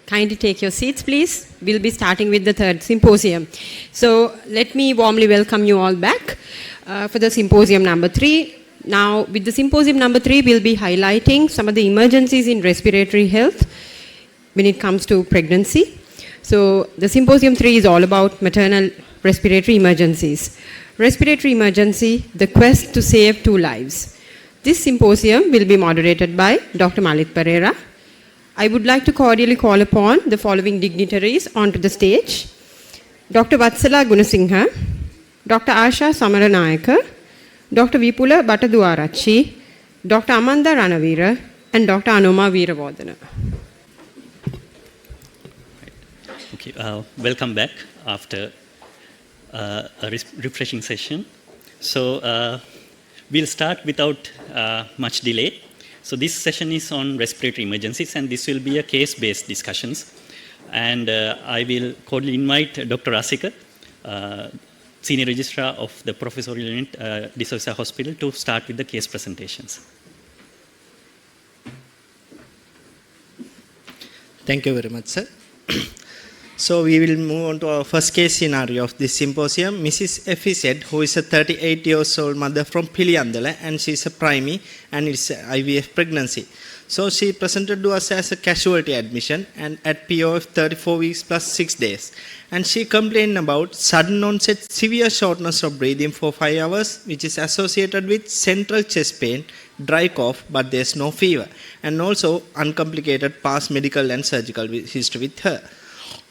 Kindly take your seats, please. We'll be starting with the third symposium. So let me warmly welcome you all back for the symposium number 3. Now, with the symposium number 3, we'll be highlighting some of the emergencies in respiratory health when it comes to pregnancy. So the symposium 3 is all about maternal respiratory emergencies. Respiratory emergency, the quest to save 2 lives. This symposium will be moderated by Dr. Malit Pereira. I would like to cordially call upon the following dignitaries onto the stage. Dr. Vatsala Gunasinghe, Dr. Asha Samaranayaka, Dr. Vipula Bataduarachi, Dr. Amanda Ranavira, and Dr. Anuma Veeravardhana. Okay, welcome back after a refreshing session. So we'll start without much delay. So this session is on respiratory emergencies, and this will be a case-based discussions. And I will cordially invite Dr. Rasika, Senior Registrar of the Professorial Unit, Disosa Hospital, to start with the case presentations. Thank you very much, sir. So we will move on to our first case scenario of this symposium. Mrs. F.Z., who is a 38-year-old mother from Piliyandala, and she is a primary and it's IVF pregnancy. So she presented to us as a casualty admission and at PO of 34 weeks plus 6 days. And she complained about sudden onset severe shortness of breathing for 5 hours, which is associated with central chest pain, dry cough, but there's no fever. And also uncomplicated past medical and surgical history with her.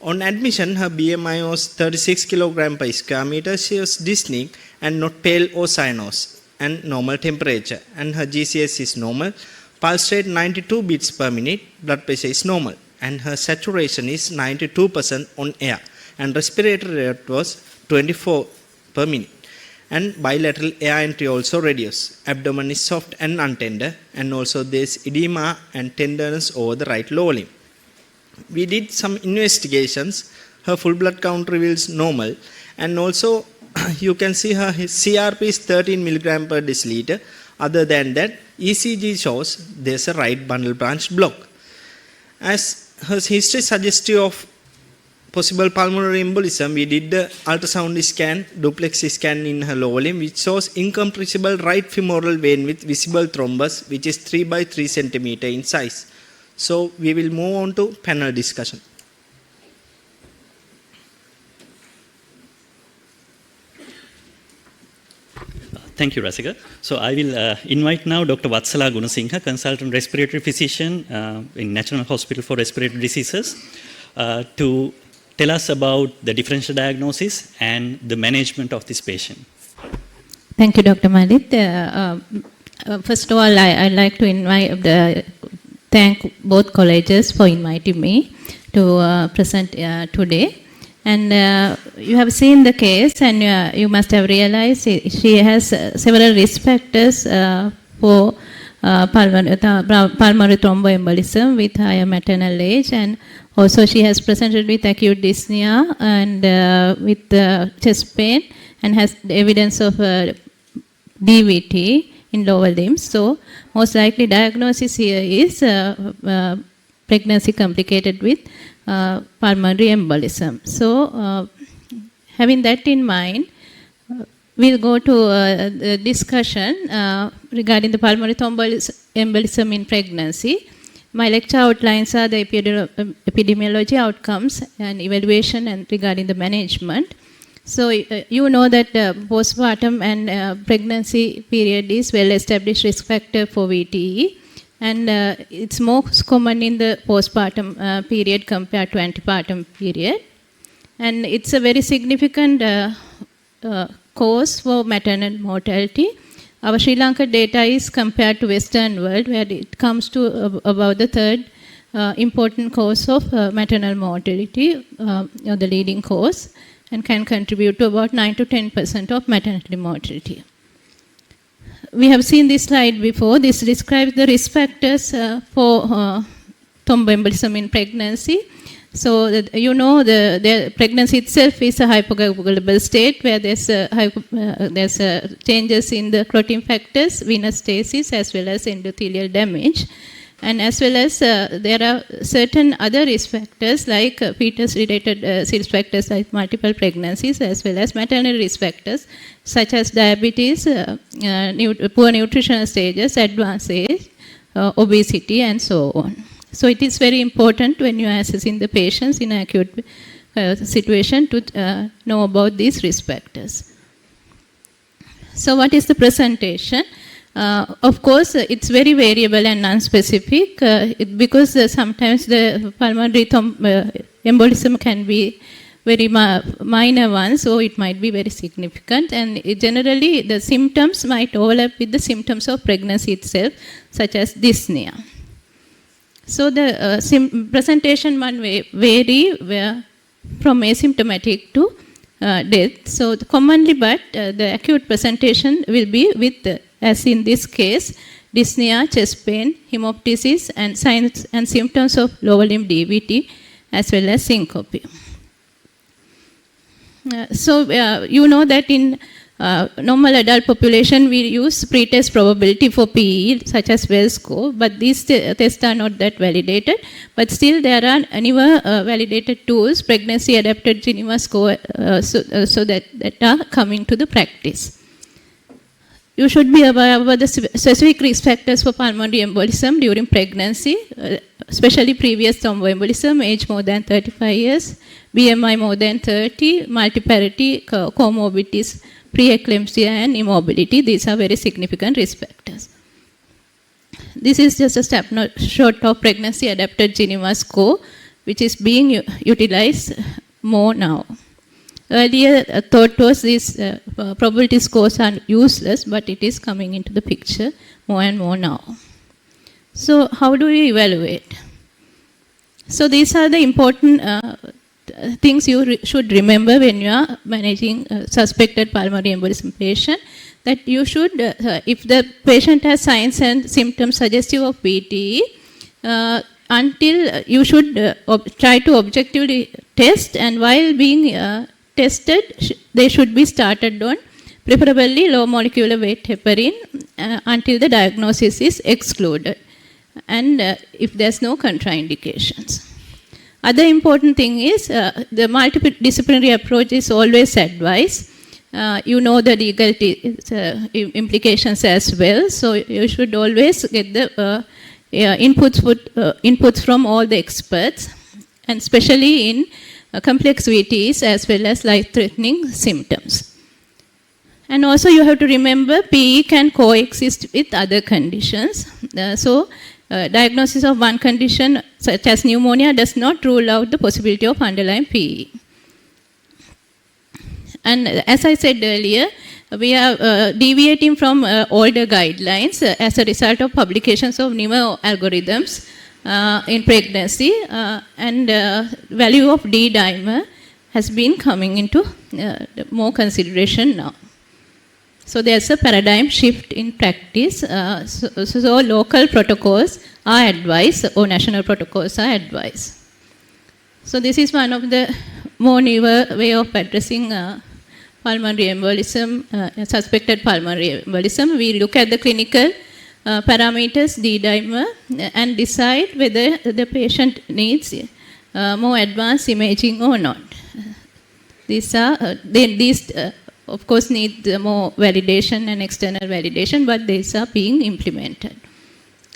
On admission, her BMI was 36 kg per square meter. She was dyspneic and not pale or cyanose and normal temperature. And her GCS is normal. Pulse rate 92 beats per minute. Blood pressure is normal. And her saturation is 92% on air. And respiratory rate was 24 per minute. And bilateral air entry also reduced. Abdomen is soft and untender. And also there is edema and tenderness over the right lower limb. We did some investigations. Her full blood count reveals normal, and also you can see her CRP is 13 mg per deciliter. Other than that, ECG shows there's a right bundle branch block. As her history suggestive of possible pulmonary embolism, we did the ultrasound scan, duplex scan in her lower limb, which shows incompressible right femoral vein with visible thrombus, which is 3 by 3 centimeter in size. So we will move on to panel discussion. Thank you, Rasika. So I will invite now Dr. Vatsala Gunasinghe, Consultant Respiratory Physician in National Hospital for Respiratory Diseases, to tell us about the differential diagnosis and the management of this patient. Thank you, Dr. Malit. First of all, I'd like to thank both colleges for inviting me to present today. And you have seen the case, and you must have realized she has several risk factors for pulmonary thromboembolism with higher maternal age, and also she has presented with acute dyspnea and with chest pain, and has evidence of DVT in lower limbs. So most likely diagnosis here is pregnancy complicated with pulmonary embolism. So having that in mind, we'll go to the discussion regarding the pulmonary embolism in pregnancy. My lecture outlines are the epidemiology, outcomes and evaluation, and regarding the management. So you know that postpartum and pregnancy period is well-established risk factor for VTE, and it's most common in the postpartum period compared to antepartum period, and it's a very significant cause for maternal mortality. Our Sri Lanka data is compared to Western world, where it comes to about the third important cause of maternal mortality, or the leading cause, and can contribute to about 9 to 10% of maternal mortality. We have seen this slide before. This describes the risk factors for thromboembolism in pregnancy. So you know the pregnancy itself is a hypocoagulable state where there's changes in the clotting factors, venous stasis, as well as endothelial damage. And as well as there are certain other risk factors like fetus-related risk factors like multiple pregnancies, as well as maternal risk factors such as diabetes, poor nutritional stages, advanced age, obesity, and so on. So it is very important when you are assessing the patients in an acute situation to know about these risk factors. So what is the presentation? Of course, it's very variable and non-specific because sometimes the pulmonary embolism can be very minor one, so it might be very significant. And generally, the symptoms might overlap with the symptoms of pregnancy itself, such as dyspnea. So the presentation might vary from asymptomatic to death. So commonly, but the acute presentation will be with, as in this case, dyspnea, chest pain, hemoptysis, and signs and symptoms of lower limb DVT, as well as syncope. So you know that in normal adult population, we use pretest probability for PE, such as Wells score, but these tests are not that validated. But still, there are newer validated tools, pregnancy adapted Geneva score, so that are coming to the practice. You should be aware of the specific risk factors for pulmonary embolism during pregnancy, especially previous thromboembolism, age more than 35 years, BMI more than 30, multiparity, comorbidities, preeclampsia, and immobility. These are very significant risk factors. This is just a snapshot of pregnancy adapted Geneva score, which is being utilized more now. Earlier, thought was these probability scores are useless, but it is coming into the picture more and more now. So how do we evaluate? So these are the important things you should remember when you are managing suspected pulmonary embolism patient, that you should, if the patient has signs and symptoms suggestive of VTE, until you should try to objectively test, and while being tested, they should be started on preferably low molecular weight heparin until the diagnosis is excluded, and if there's no contraindications. Other important thing is the multidisciplinary approach is always advised. You know the legal implications as well, so you should always get the inputs from all the experts, and especially in complex VTs as well as life-threatening symptoms. And also you have to remember PE can coexist with other conditions. Diagnosis of one condition such as pneumonia does not rule out the possibility of underlying PE. And as I said earlier, we are deviating from older guidelines as a result of publications of newer algorithms in pregnancy, and value of D-dimer has been coming into more consideration now. So there's a paradigm shift in practice. So local protocols are advised, or national protocols are advised. So this is one of the more newer way of addressing pulmonary embolism, suspected pulmonary embolism. We look at the clinical parameters, D-dimer, and decide whether the patient needs more advanced imaging or not. These of course need more validation and external validation, but these are being implemented.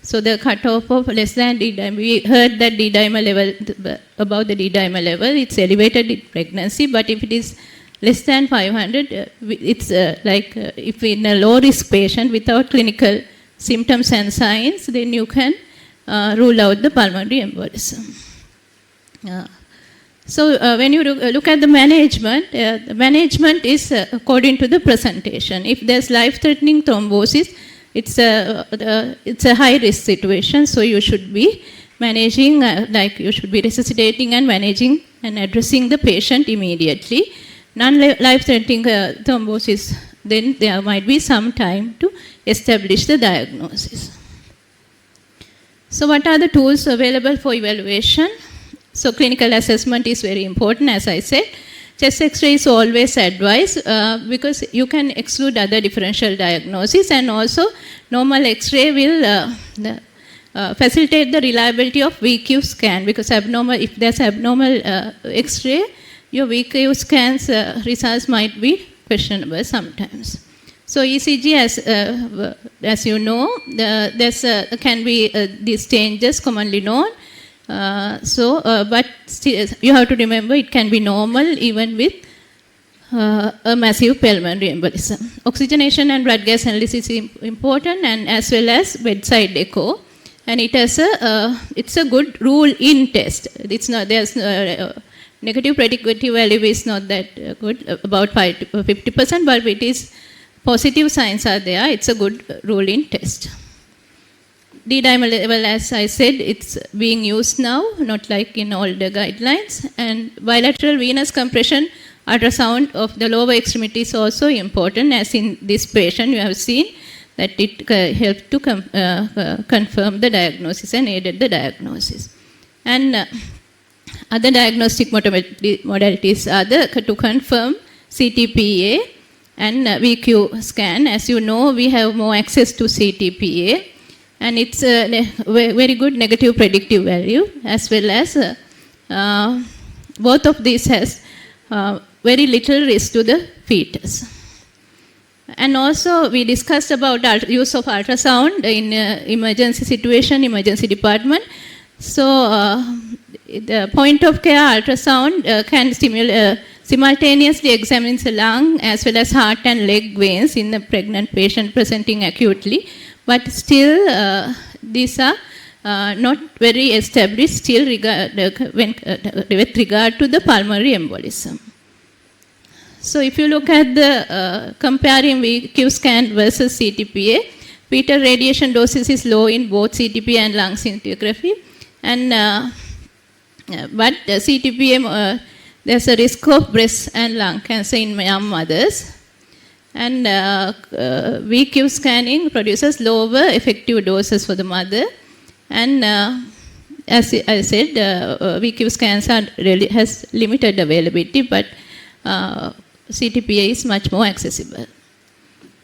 So the cutoff of less than D-dimer, we heard that D-dimer level, above the D-dimer level, it's elevated in pregnancy, but if it is less than 500, it's if in a low-risk patient without clinical symptoms and signs, then you can rule out the pulmonary embolism. So when you look at the management is according to the presentation. If there's life-threatening thrombosis, it's a high-risk situation, so you should be managing, you should be resuscitating and managing and addressing the patient immediately. Non-life-threatening thrombosis, then there might be some time to establish the diagnosis. So what are the tools available for evaluation? So clinical assessment is very important, as I said. Chest X-ray is always advised because you can exclude other differential diagnoses, and also normal X-ray will facilitate the reliability of VQ scan, because if there's abnormal X-ray, your VQ scans results might be questionable sometimes. So ECG, as you know, can be these changes commonly known. But still, you have to remember it can be normal even with a massive pulmonary embolism. Oxygenation and blood gas analysis is important, and as well as bedside echo. And it's a good rule-in test. Negative predictive value is not that good, about 5 to 50%, but it is positive signs are there. It's a good rule-in test. D-dimer level, as I said, it's being used now, not like in older guidelines. And bilateral venous compression ultrasound of the lower extremity is also important, as in this patient you have seen that it helped to confirm the diagnosis and aided the diagnosis. And other diagnostic modalities are to confirm CTPA and VQ scan. As you know, we have more access to CTPA, and it's a very good negative predictive value, as well as both of these has very little risk to the fetus. And also we discussed about use of ultrasound in emergency situation, emergency department. So the point of care ultrasound can simultaneously examine the lung as well as heart and leg veins in the pregnant patient presenting acutely. But still, these are not very established still with regard to the pulmonary embolism. So if you look at the comparing VQ scan versus CTPA, fetal radiation doses is low in both CTPA and lung scintigraphy. And but CTPA, there's a risk of breast and lung cancer in young mothers. And VQ scanning produces lower effective doses for the mother. And as I said, VQ scans has limited availability, but CTPA is much more accessible.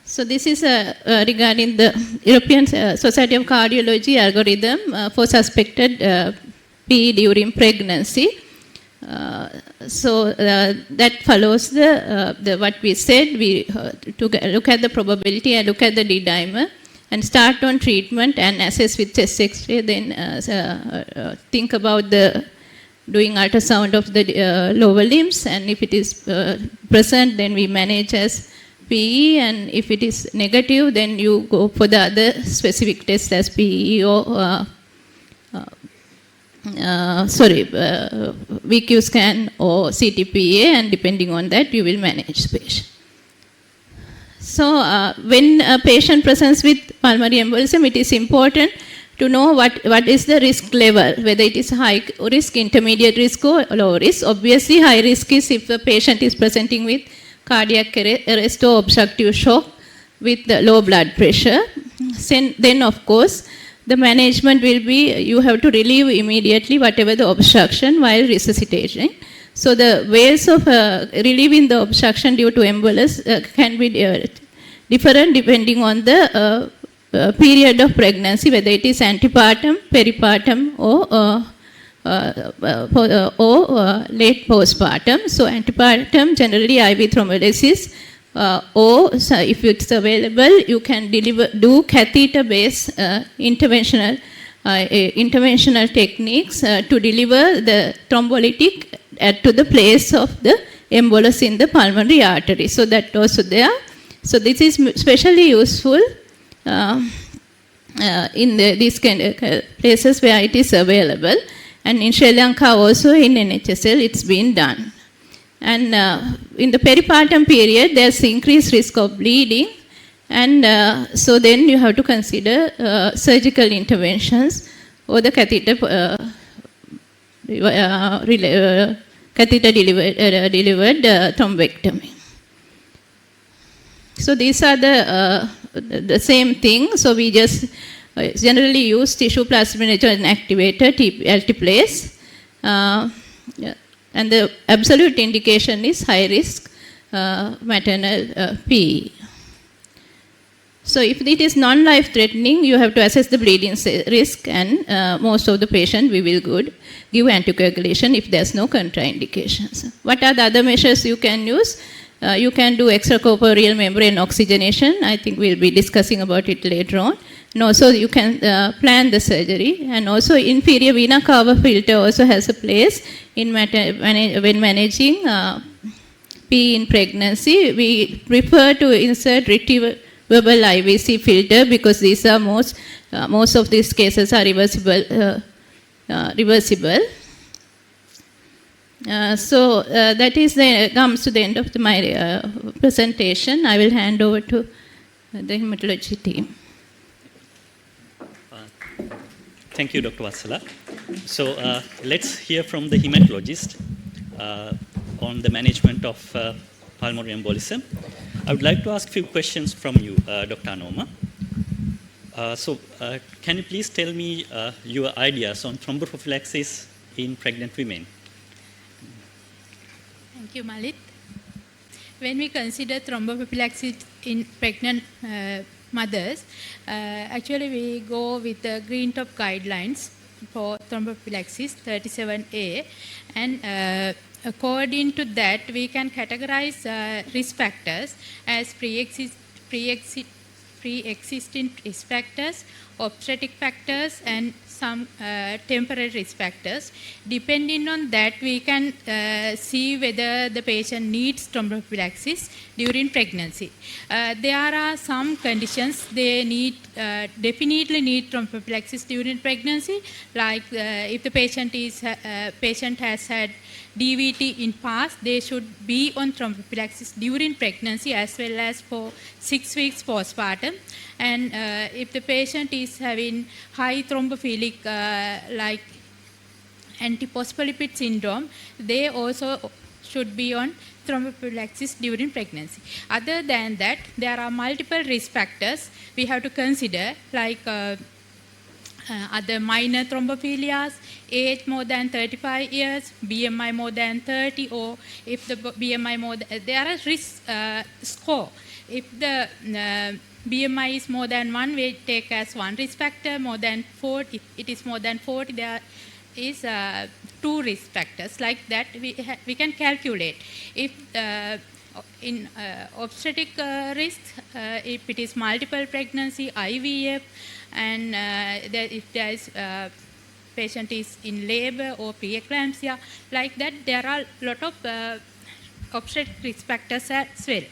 So this is regarding the European Society of Cardiology algorithm for suspected PE during pregnancy. So that follows what we said. We to look at the probability and look at the D-dimer and start on treatment and assess with chest X-ray. Then think about doing ultrasound of the lower limbs, and if it is present, then we manage as PE, and if it is negative, then you go for the other specific tests as PE or VQ scan or CTPA, and depending on that, you will manage the patient. So when a patient presents with pulmonary embolism, it is important to know what is the risk level, whether it is high risk, intermediate risk, or low risk. Obviously, high risk is if the patient is presenting with cardiac arrest or obstructive shock with low blood pressure. Then, of course, the management will be, you have to relieve immediately whatever the obstruction while resuscitating. So the ways of relieving the obstruction due to embolus can be different depending on the period of pregnancy, whether it is antepartum, peripartum, or late postpartum. So antepartum, generally IV thrombolysis, or if it's available, you can do catheter-based interventional techniques to deliver the thrombolytic to the place of the embolus in the pulmonary artery. So that also there. So this is especially useful in these kind of places where it is available. And in Sri Lanka also in NHSL it's been done. And in the peripartum period, there's increased risk of bleeding. And so then you have to consider surgical interventions or the catheter delivered thrombectomy. So these are the same thing. So we just generally use tissue plasminogen activator, altiplase. And the absolute indication is high risk maternal PE. So if it is non-life-threatening, you have to assess the bleeding risk, and most of the patient we will give anticoagulation if there's no contraindications. What are the other measures you can use? You can do extracorporeal membrane oxygenation. I think we'll be discussing about it later on. And also you can plan the surgery. And also inferior vena cava filter also has a place in when managing P in pregnancy. We prefer to insert retrievable IVC filter because these are most of these cases are reversible. So that comes to the end of my presentation. I will hand over to the hematology team. Thank you, Dr. Vatsala. So let's hear from the hematologist on the management of pulmonary embolism. I would like to ask a few questions from you, Dr. Anoma. Can you please tell me your ideas on thromboprophylaxis in pregnant women? Thank you, Malit. When we consider thromboprophylaxis in pregnant mothers, actually we go with the Green Top guidelines for thromboprophylaxis 37A, and according to that we can categorize risk factors as pre-existing risk factors, obstetric factors, and some temporary risk factors. Depending on that, we can see whether the patient needs thromboprophylaxis during pregnancy. There are some conditions they definitely need thromboprophylaxis during pregnancy, like if the patient has had DVT in past, they should be on thromboprophylaxis during pregnancy as well as for 6 weeks postpartum. And if the patient is having high thrombophilic like antiphospholipid syndrome, they also should be on thromboprophylaxis during pregnancy. Other than that, there are multiple risk factors we have to consider, like other minor thrombophilias, age more than 35 years, BMI more than 30, or if the BMI more than, there are risk score. If the BMI is more than 1, we take as one risk factor. More than 4, if it is more than 40, there is 2 risk factors. Like that, we can calculate. If in obstetric risk, if it is multiple pregnancy, IVF, and if there is patient is in labor or preeclampsia, like that, there are a lot of obstetric risk factors as well.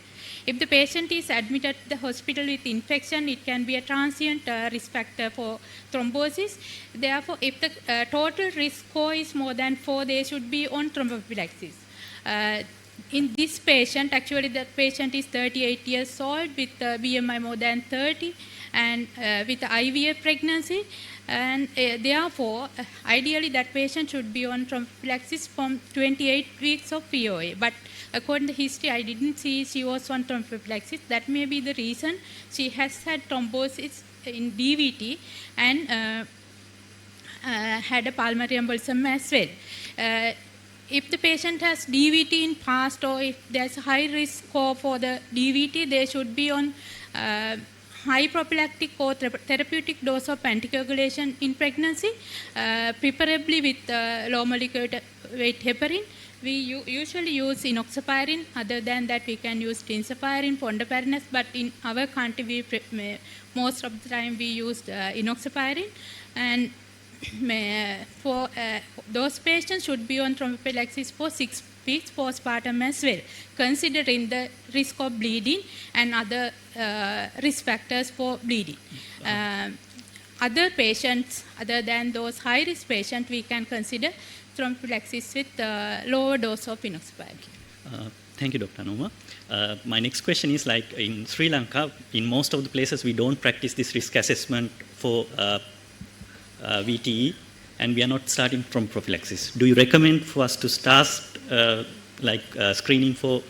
If the patient is admitted to the hospital with infection, it can be a transient risk factor for thrombosis. Therefore, if the total risk score is more than 4, they should be on thromboprophylaxis. In this patient, actually the patient is 38 years old with BMI more than 30 and with IVF pregnancy, and therefore ideally that patient should be on thromboprophylaxis from 28 weeks of POA. But according to history, I didn't see she was on thromboprophylaxis. That may be the reason. She has had thrombosis in DVT and had a pulmonary embolism as well. If the patient has DVT in past, or if there's a high risk score for the DVT, they should be on high prophylactic or therapeutic dose of anticoagulation in pregnancy, preferably with low molecular weight heparin. We usually use enoxaparin. Other than that, we can use tinzaparin, fondaparinus, but in our country, most of the time we used enoxaparin. And for those patients should be on thromboprophylaxis for 6 weeks postpartum as well, considering the risk of bleeding and other risk factors for bleeding. Other patients, other than those high-risk patients, we can consider thromboprophylaxis with lower dose of enoxaparin. Thank you, Dr. Anoma. My next question is, like in Sri Lanka, in most of the places we don't practice this risk assessment for VTE, and we are not starting from prophylaxis. Do you recommend for us to start screening for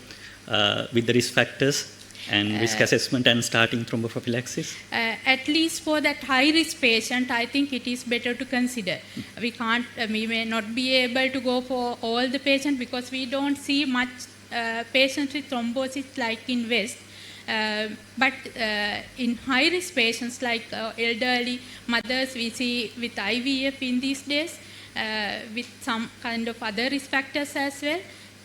with the risk factors and risk assessment and starting thromboprophylaxis? At least for that high-risk patient, I think it is better to consider. We may not be able to go for all the patients because we don't see much patients with thrombosis like in West. But in high-risk patients like elderly mothers, we see with IVF in these days, with some kind of other risk factors as well.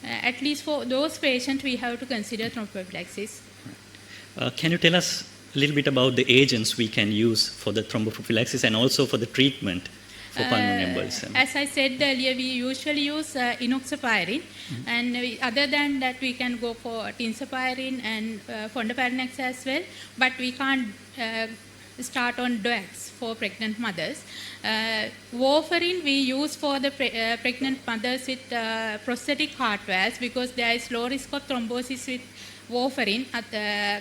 At least for those patients, we have to consider thromboprophylaxis. Can you tell us a little bit about the agents we can use for the thromboprophylaxis and also for the treatment for pulmonary embolism? As I said earlier, we usually use enoxaparin, and other than that, we can go for tinzaparin and fondaparinux as well, but we can't start on DOACs for pregnant mothers. Warfarin we use for the pregnant mothers with prosthetic heart valves because there is low risk of thrombosis with warfarin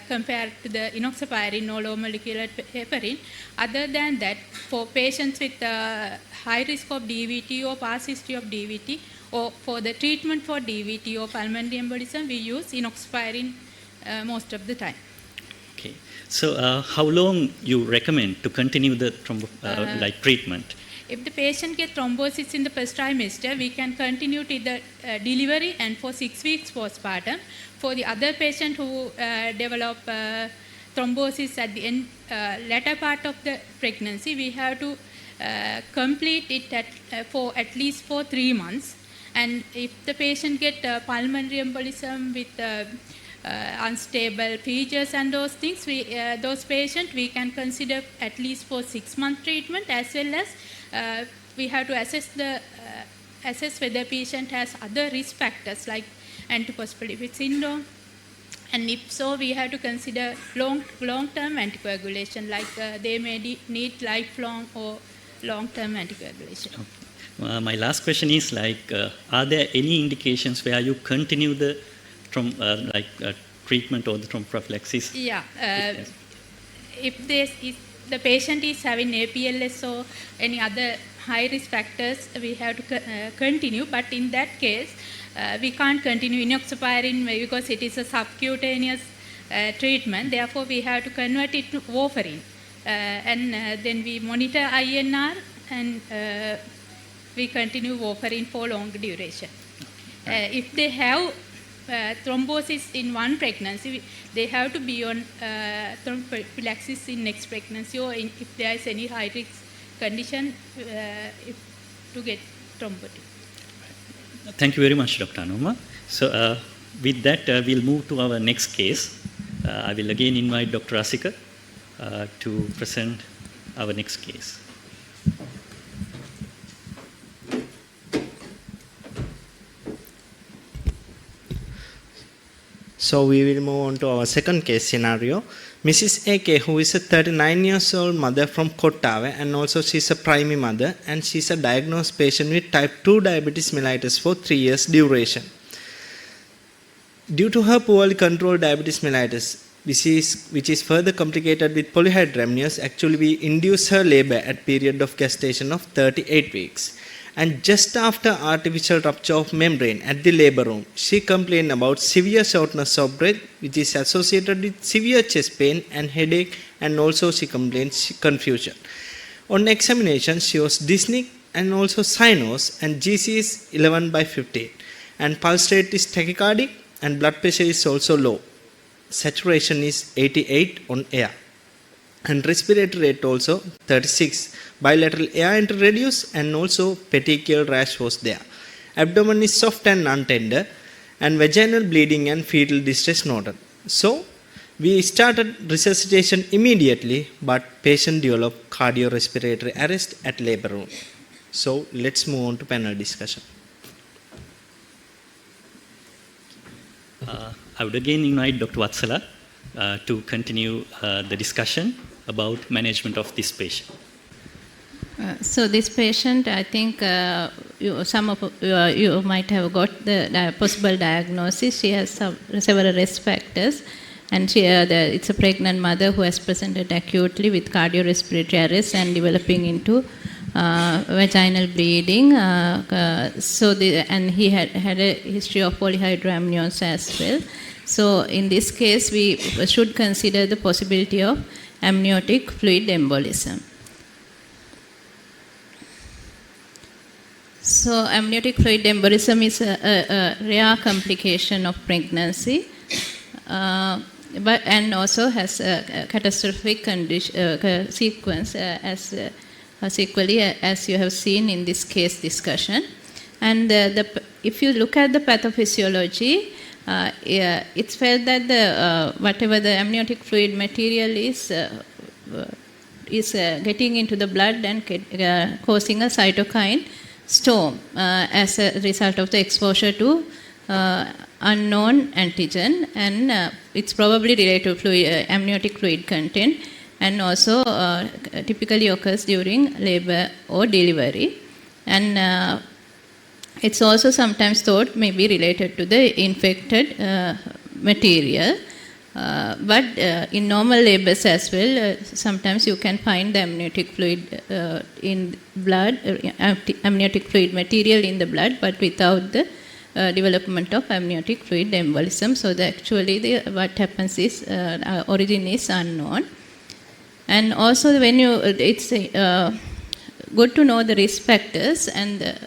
compared to the enoxaparin or low molecular heparin. Other than that, for patients with high risk of DVT or past history of DVT, or for the treatment for DVT or pulmonary embolism, we use enoxaparin most of the time. Okay. So how long you recommend to continue the treatment? If the patient gets thrombosis in the first trimester, we can continue to the delivery and for 6 weeks postpartum. For the other patient who develop thrombosis at the end, latter part of the pregnancy, we have to complete it for at least for 3 months. And if the patient get pulmonary embolism with unstable features and those things, those patients we can consider at least for 6-month treatment, as well as we have to assess whether patient has other risk factors like antiphospholipid syndrome, and if so, we have to consider long-term anticoagulation, like they may need lifelong or long-term anticoagulation. Okay. My last question is are there any indications where you continue the treatment or the thromboprophylaxis? Yeah. If the patient is having APLS or any other high risk factors, we have to continue. But in that case, we can't continue enoxaparin because it is a subcutaneous treatment. Therefore, we have to convert it to warfarin. And then we monitor INR and we continue warfarin for long duration. If they have thrombosis in one pregnancy, they have to be on thromboprophylaxis in next pregnancy, or if there is any high risk condition to get thrombotic. Thank you very much, Dr. Anuma. So with that, we'll move to our next case. I will again invite Dr. Asika to present our next case. So we will move on to our second case scenario. Mrs. AK, who is a 39 years old mother from Kottave, and also she's a primary mother, and she's a diagnosed patient with type 2 diabetes mellitus for 3 years duration. Due to her poorly controlled diabetes mellitus, which is further complicated with polyhydramnios, actually we induce her labor at period of gestation of 38 weeks. And just after artificial rupture of membrane at the labor room, she complained about severe shortness of breath, which is associated with severe chest pain and headache, and also she complained confusion. On examination, she was dyspneic and also sinus, and GC is 11/15, and pulse rate is tachycardic, and blood pressure is also low. Saturation is 88 on air. And respiratory rate also 36. Bilateral air entry reduced, and also petechial rash was there. Abdomen is soft and untender, and vaginal bleeding and fetal distress noted. So we started resuscitation immediately, but patient developed cardiorespiratory arrest at labor room. So let's move on to panel discussion. I would again invite Dr. Vatsala to continue the discussion about management of this patient. So this patient, I think some of you might have got the possible diagnosis. She has several risk factors, and it's a pregnant mother who has presented acutely with cardiorespiratory arrest and developing into vaginal bleeding. And he had a history of polyhydramnios as well. So in this case, we should consider the possibility of amniotic fluid embolism. So amniotic fluid embolism is a rare complication of pregnancy. but and also has a catastrophic sequence as equally as you have seen in this case discussion. And if you look at the pathophysiology, it's felt that whatever the amniotic fluid material is getting into the blood and causing a cytokine storm as a result of the exposure to unknown antigen, and it's probably related to amniotic fluid content, and also typically occurs during labor or delivery. And it's also sometimes thought may be related to the infected material. But in normal labors as well, sometimes you can find the amniotic fluid in blood, amniotic fluid material in the blood, but without the development of amniotic fluid embolism. So actually what happens is origin is unknown. And also it's good to know the risk factors, and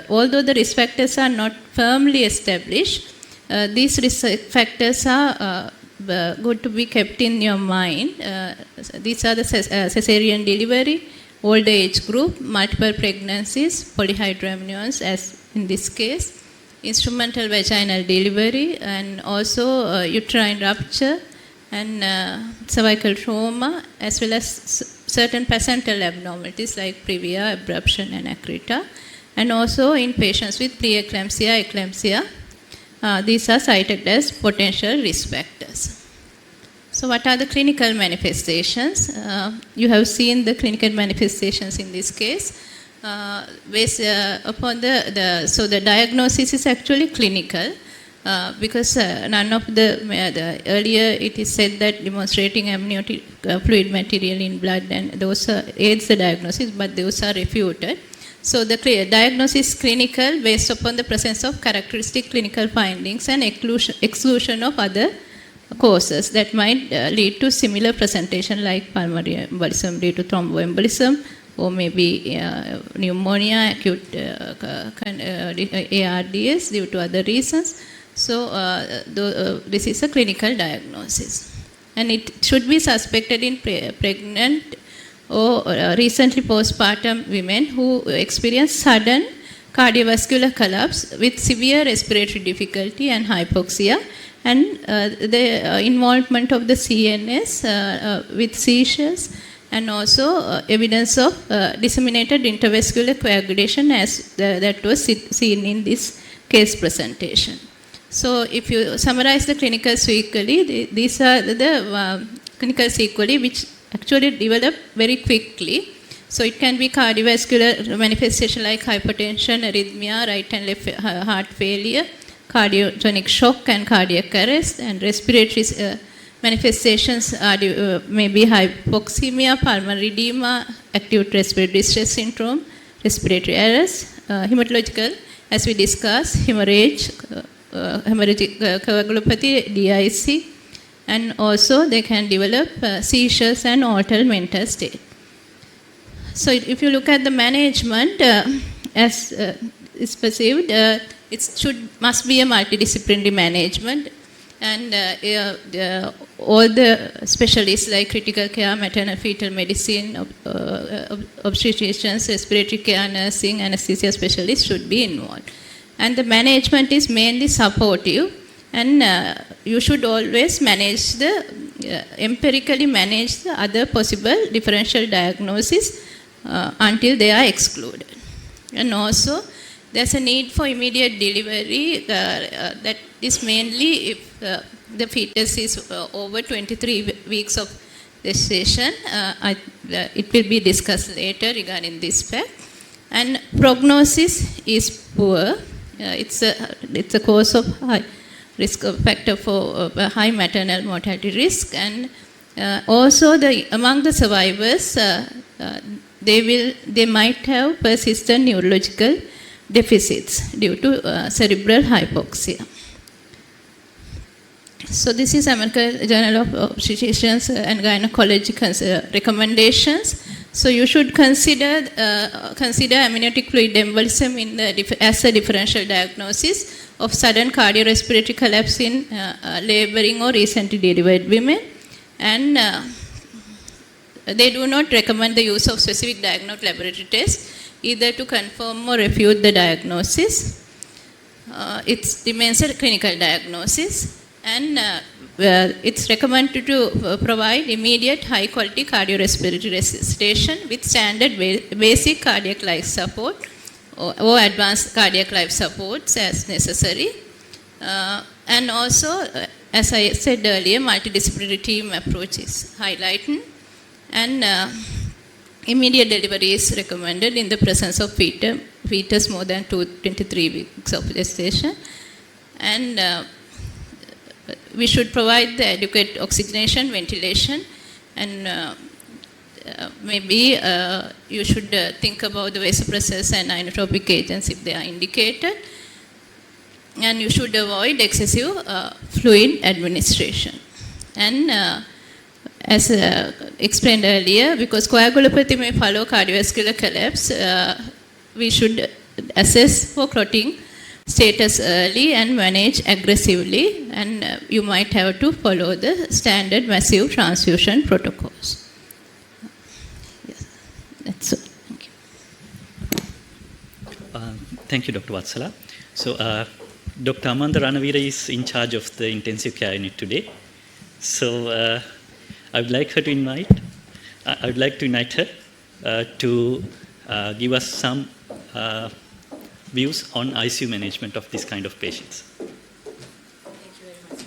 although the risk factors are not firmly established, these risk factors are good to be kept in your mind. These are the cesarean delivery, older age group, multiple pregnancies, polyhydramniones as in this case, instrumental vaginal delivery, and also uterine rupture and cervical trauma, as well as certain placental abnormalities like previa, abruption and acrita, and also in patients with preeclampsia, eclampsia. These are cited as potential risk factors. So what are the clinical manifestations? You have seen the clinical manifestations in this case. Based upon so the diagnosis is actually clinical because none of the earlier it is said that demonstrating amniotic fluid material in blood, and those aids the diagnosis, but those are refuted. So the diagnosis is clinical based upon the presence of characteristic clinical findings and exclusion of other causes that might lead to similar presentation, like pulmonary embolism due to thromboembolism, or maybe pneumonia, acute ARDS due to other reasons. So this is a clinical diagnosis. And it should be suspected in pregnant or recently postpartum women who experience sudden cardiovascular collapse with severe respiratory difficulty and hypoxia, and the involvement of the CNS with seizures, and also evidence of disseminated intravascular coagulation as that was seen in this case presentation. So if you summarize the clinical sequelae, these are the clinical sequelae which actually develop very quickly. So it can be cardiovascular manifestation like hypertension, arrhythmia, right and left heart failure, cardiogenic shock and cardiac arrest, and respiratory manifestations are maybe hypoxemia, pulmonary edema, acute respiratory distress syndrome, respiratory arrest, hematological, as we discussed, hemorrhage, hemorrhagic coagulopathy, DIC, and also they can develop seizures and altered mental state. So if you look at the management as is perceived, it must be a multidisciplinary management, and all the specialists like critical care, maternal fetal medicine, obstetricians, respiratory care, nursing, anesthesia specialists should be involved. And the management is mainly supportive, and you should always manage empirically manage the other possible differential diagnosis until they are excluded. And also there's a need for immediate delivery that is mainly if the fetus is over 23 weeks of gestation. It will be discussed later regarding this fact. And prognosis is poor. It's a cause of high risk factor for high maternal mortality risk, and also among the survivors they might have persistent neurological deficits due to cerebral hypoxia. So this is American Journal of Obstetricians and Gynecology recommendations. So you should consider amniotic fluid embolism as a differential diagnosis of sudden cardiorespiratory collapse in laboring or recently delivered women. And they do not recommend the use of specific diagnostic laboratory tests either to confirm or refute the diagnosis. It remains a clinical diagnosis. And it's recommended to provide immediate high quality cardiorespiratory resuscitation with standard basic cardiac life support or advanced cardiac life supports as necessary. And also, as I said earlier, multidisciplinary team approach is highlighted. And immediate delivery is recommended in the presence of fetus more than 23 weeks of gestation. And we should provide the adequate oxygenation, ventilation, and maybe you should think about the vasopressors and inotropic agents if they are indicated. And you should avoid excessive fluid administration. And as explained earlier, because coagulopathy may follow cardiovascular collapse, we should assess for clotting status early and manage aggressively, and you might have to follow the standard massive transfusion protocols. Yes, that's all. Thank you. Thank you, Dr. Vatsala. So, Dr. Amanda Ranavira is in charge of the intensive care unit today. So, I would like to invite her to give us some views on ICU management of this kind of patients. Thank you very much,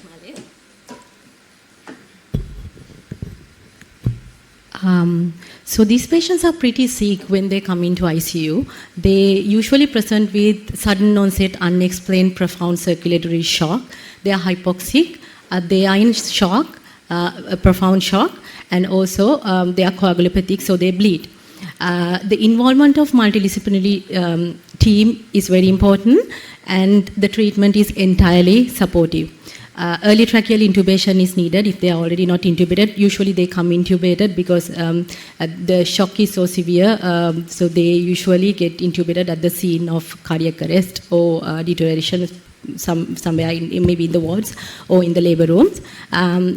Malin. So these patients are pretty sick when they come into ICU. They usually present with sudden onset, unexplained, profound circulatory shock. They are hypoxic. They are in shock, a profound shock, and also they are coagulopathic, so they bleed. The involvement of multidisciplinary team is very important, and the treatment is entirely supportive. Early tracheal intubation is needed if they are already not intubated. Usually they come intubated because the shock is so severe, so they usually get intubated at the scene of cardiac arrest or deterioration somewhere maybe in the wards or in the labor rooms.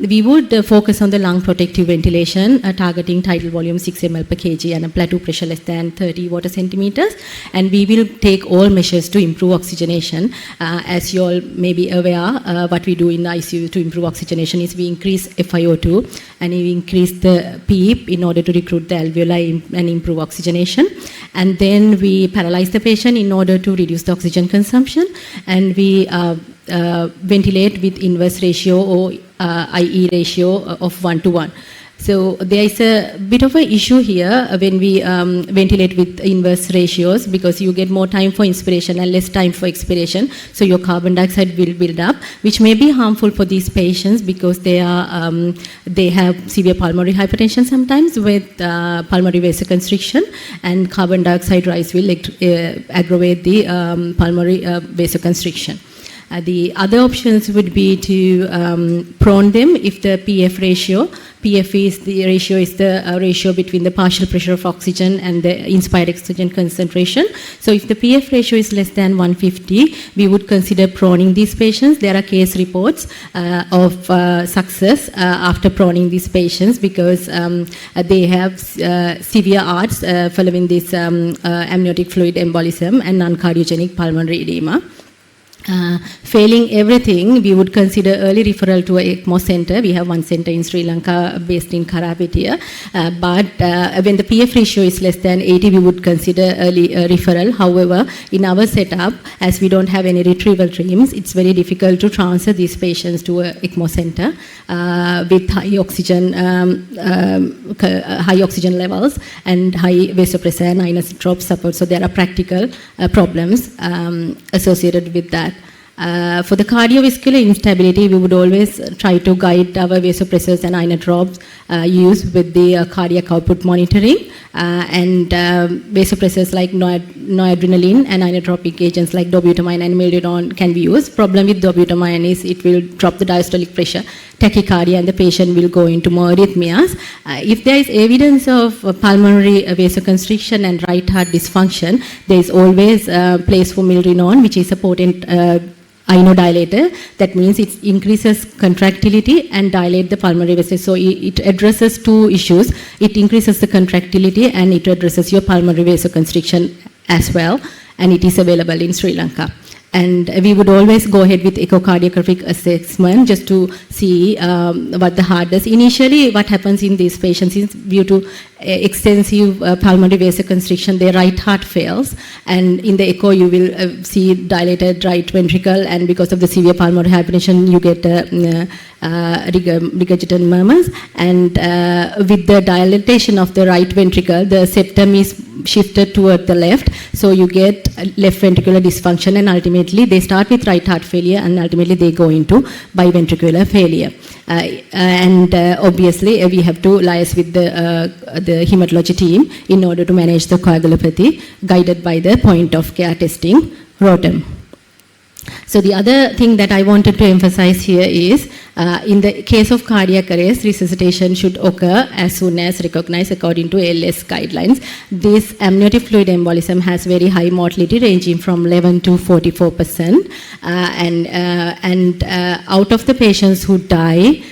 We would focus on the lung protective ventilation, targeting tidal volume 6 ml per kg and a plateau pressure less than 30 water centimeters. And we will take all measures to improve oxygenation. As you all may be aware, what we do in the ICU to improve oxygenation is we increase FiO2 and we increase the PEEP in order to recruit the alveoli and improve oxygenation. And then we paralyze the patient in order to reduce the oxygen consumption, and we ventilate with inverse ratio or IE ratio of 1:1. So there is a bit of an issue here when we ventilate with inverse ratios, because you get more time for inspiration and less time for expiration. So your carbon dioxide will build up, which may be harmful for these patients because they have severe pulmonary hypertension sometimes with pulmonary vasoconstriction, and carbon dioxide rise will aggravate the pulmonary vasoconstriction. The other options would be to prone them if the PF ratio is the ratio between the partial pressure of oxygen and the inspired oxygen concentration. So if the PF ratio is less than 150, we would consider proning these patients. There are case reports of success after proning these patients because they have severe ARDS following this amniotic fluid embolism and non-cardiogenic pulmonary edema. Failing everything, we would consider early referral to a ECMO center. We have one center in Sri Lanka based in Karapitiya. But when the PF ratio is less than 80, we would consider early referral. However, in our setup, as we don't have any retrieval streams, it's very difficult to transfer these patients to a ECMO center with high oxygen levels and high vasopressor and inotrope support. So there are practical problems associated with that. For the cardiovascular instability, we would always try to guide our vasopressors and inotropes used with the cardiac output monitoring, and vasopressors like noradrenaline and inotropic agents like dobutamine and milrinone can be used. Problem with dobutamine is it will drop the diastolic pressure, tachycardia, and the patient will go into more arrhythmias. If there is evidence of pulmonary vasoconstriction and right heart dysfunction, there is always place for milrinone, which is a potent inodilator. That means it increases contractility and dilate the pulmonary vessels. So it addresses two issues. It increases the contractility and it addresses your pulmonary vasoconstriction as well. And it is available in Sri Lanka. And we would always go ahead with echocardiographic assessment just to see what the heart does. Initially, what happens in these patients is due to extensive pulmonary vasoconstriction, their right heart fails. And in the echo, you will see dilated right ventricle. And because of the severe pulmonary hypertension, you get regurgitant murmurs. And with the dilatation of the right ventricle, the septum is shifted toward the left. So you get left ventricular dysfunction, and ultimately they start with right heart failure and ultimately they go into biventricular failure. Obviously we have to liaise with the hematology team in order to manage the coagulopathy, guided by the point of care testing ROTEM. So the other thing that I wanted to emphasize here is in the case of cardiac arrest, resuscitation should occur as soon as recognized according to ALS guidelines. This amniotic fluid embolism has very high mortality ranging from 11 to 44%. Out of the patients who die,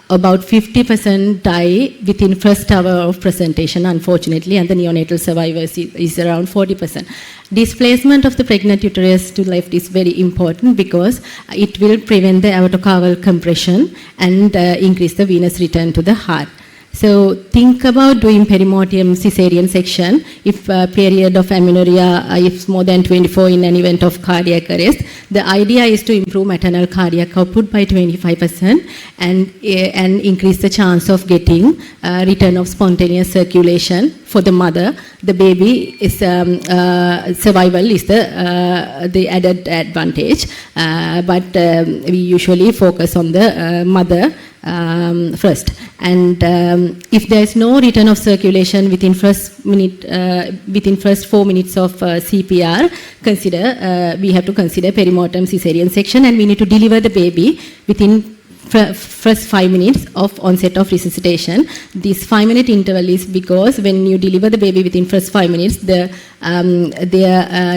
about 50% die within first hour of presentation, unfortunately, and the neonatal survivors is around 40%. Displacement of the pregnant uterus to left is very important because it will prevent the aortocaval compression and increase the venous return to the heart. So think about doing perimortem cesarean section if period of amenorrhea is more than 24 in an event of cardiac arrest. The idea is to improve maternal cardiac output by 25% and increase the chance of getting return of spontaneous circulation for the mother. The baby is survival is the added advantage, but we usually focus on the mother first. And if there is no return of circulation within first 4 minutes of CPR, we have to consider perimortem cesarean section, and we need to deliver the baby within first 5 minutes of onset of resuscitation. This 5-minute interval is because when you deliver the baby within first 5 minutes, the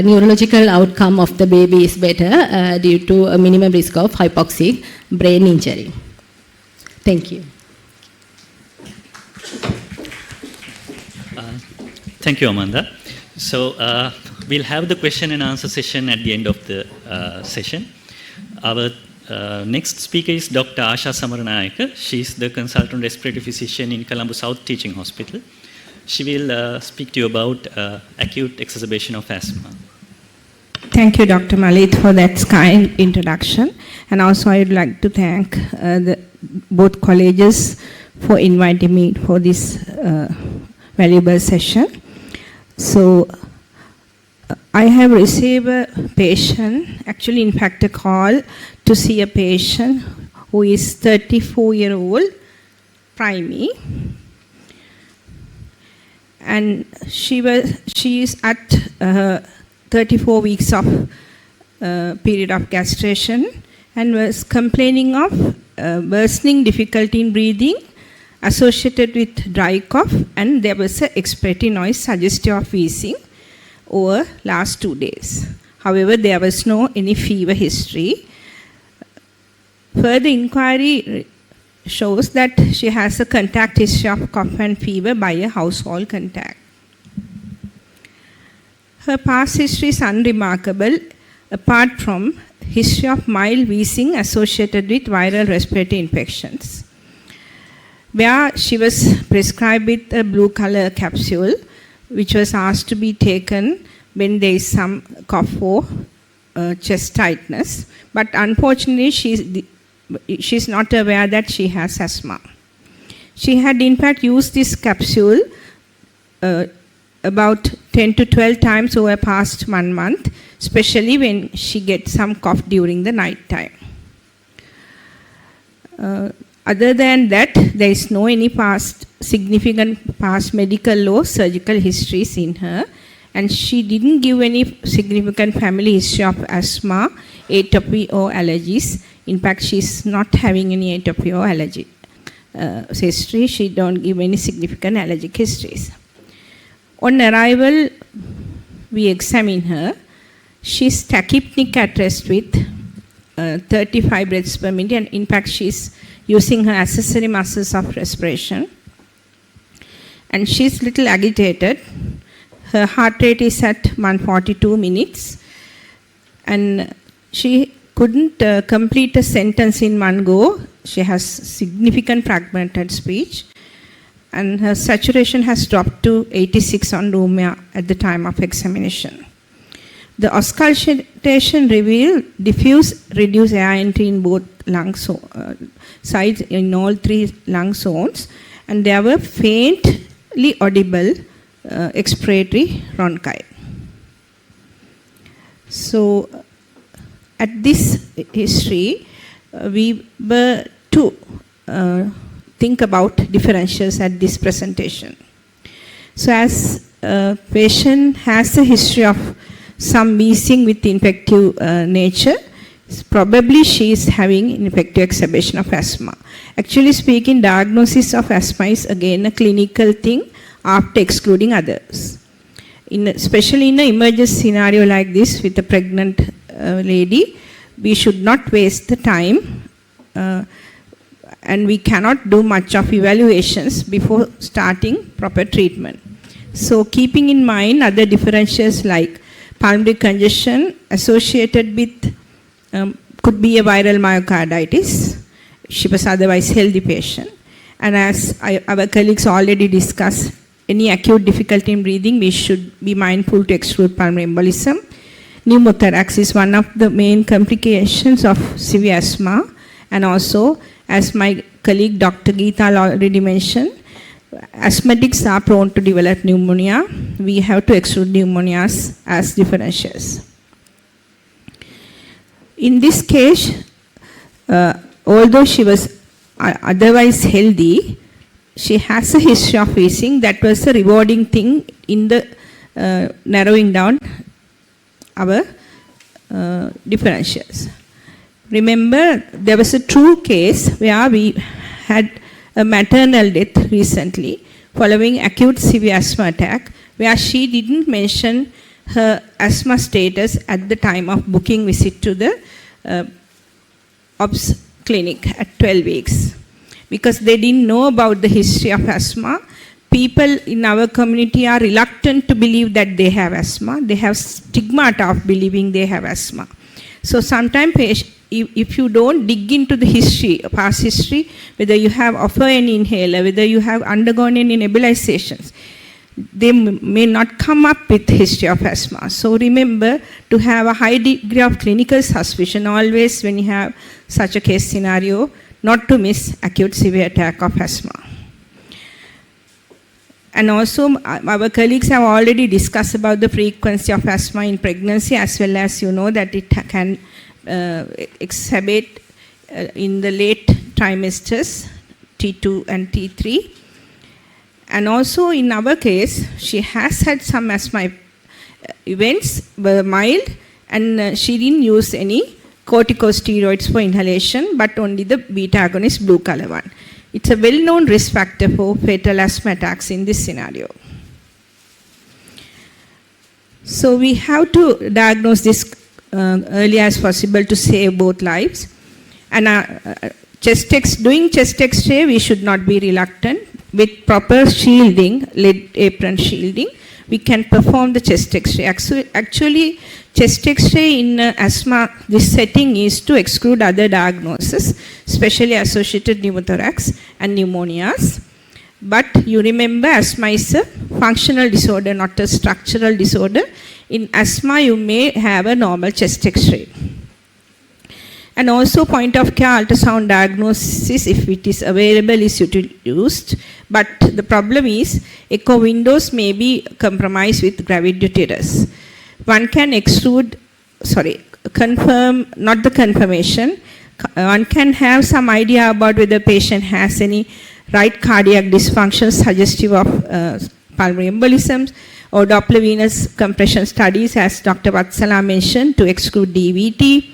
neurological outcome of the baby is better due to a minimum risk of hypoxic brain injury. Thank you. Thank you, Amanda. So we'll have the question and answer session at the end of the session. Our next speaker is Dr. Asha Samaranayaka. She is the consultant respiratory physician in Colombo South Teaching Hospital. She will speak to you about acute exacerbation of asthma. Thank you, Dr. Malit, for that kind introduction. And also I would like to thank both colleges for inviting me for this valuable session. So I have received a patient, actually in fact a call to see a patient who is 34-year-old, primary, and she is at 34 weeks of period of castration and was complaining of worsening difficulty in breathing associated with dry cough, and there was an expiratory noise suggestive of wheezing over last 2 days. However, there was no any fever history. Further inquiry shows that she has a contact history of cough and fever by a household contact. Her past history is unremarkable apart from history of mild wheezing associated with viral respiratory infections, where she was prescribed with a blue color capsule which was asked to be taken when there is some cough or chest tightness, but unfortunately she's not aware that she has asthma. She had in fact used this capsule about 10 to 12 times over past 1 month, especially when she gets some cough during the night time. Other than that, there is no any significant past medical or surgical histories in her, and she didn't give any significant family history of asthma, atopy or allergies. In fact, she's not having any atopy or allergy history. She don't give any significant allergic histories. On arrival, we examine her. She's tachypnic at rest with 35 breaths per minute, and in fact, she's using her accessory muscles of respiration. And she's little agitated. Her heart rate is at 142 minutes, and she couldn't complete a sentence in one go. She has significant fragmented speech, and her saturation has dropped to 86 on room air at the time of examination. The auscultation revealed diffuse reduced air entry in both lung sides, in all 3 lung zones, and there were faintly audible expiratory rhonchi. So, at this history, we were to think about differentials at this presentation. So, as a patient has a history of some wheezing with infective nature, probably she is having infective exacerbation of asthma. Actually speaking, diagnosis of asthma is again a clinical thing after excluding others. Especially in an emergency scenario like this with a pregnant lady, we should not waste the time, and we cannot do much of evaluations before starting proper treatment. So keeping in mind other differentials like pulmonary congestion associated with could be a viral myocarditis. She was otherwise healthy patient. And as our colleagues already discussed, any acute difficulty in breathing, we should be mindful to exclude pulmonary embolism. Pneumothorax is one of the main complications of severe asthma, and also, as my colleague Dr. Geeta already mentioned, asthmatics are prone to develop pneumonia. We have to exclude pneumonias as differentials. In this case, although she was otherwise healthy, she has a history of wheezing. That was a rewarding thing in the narrowing down our differentials. Remember, there was a true case where we had a maternal death recently following acute severe asthma attack, where she didn't mention her asthma status at the time of booking visit to the obs clinic at 12 weeks. Because they didn't know about the history of asthma, people in our community are reluctant to believe that they have asthma. They have stigmata of believing they have asthma. So sometimes if you don't dig into the history, past history, whether you have offered any inhaler, whether you have undergone any nebulizations, they may not come up with history of asthma. So remember to have a high degree of clinical suspicion always when you have such a case scenario, not to miss acute severe attack of asthma. And also our colleagues have already discussed about the frequency of asthma in pregnancy, as well as you know that it can exacerbate in the late trimesters, T2 and T3. And also in our case, she has had some asthma events, were mild, and she didn't use any corticosteroids for inhalation, but only the beta agonist blue color one. It's a well-known risk factor for fatal asthma attacks in this scenario. So we have to diagnose this early as possible to save both lives. And doing chest X-ray, we should not be reluctant. With proper shielding, lead apron shielding, we can perform the chest X-ray. Actually, chest X-ray in asthma, this setting is to exclude other diagnoses, especially associated pneumothorax and pneumonias. But you remember, asthma is a functional disorder, not a structural disorder. In asthma, you may have a normal chest X-ray. And also point of care ultrasound diagnosis, if it is available, is used. But the problem is echo windows may be compromised with gravid uterus. One can confirm, not the confirmation, one can have some idea about whether the patient has any right cardiac dysfunction suggestive of pulmonary embolisms, or Doppler venous compression studies, as Dr. Vatsala mentioned, to exclude DVT.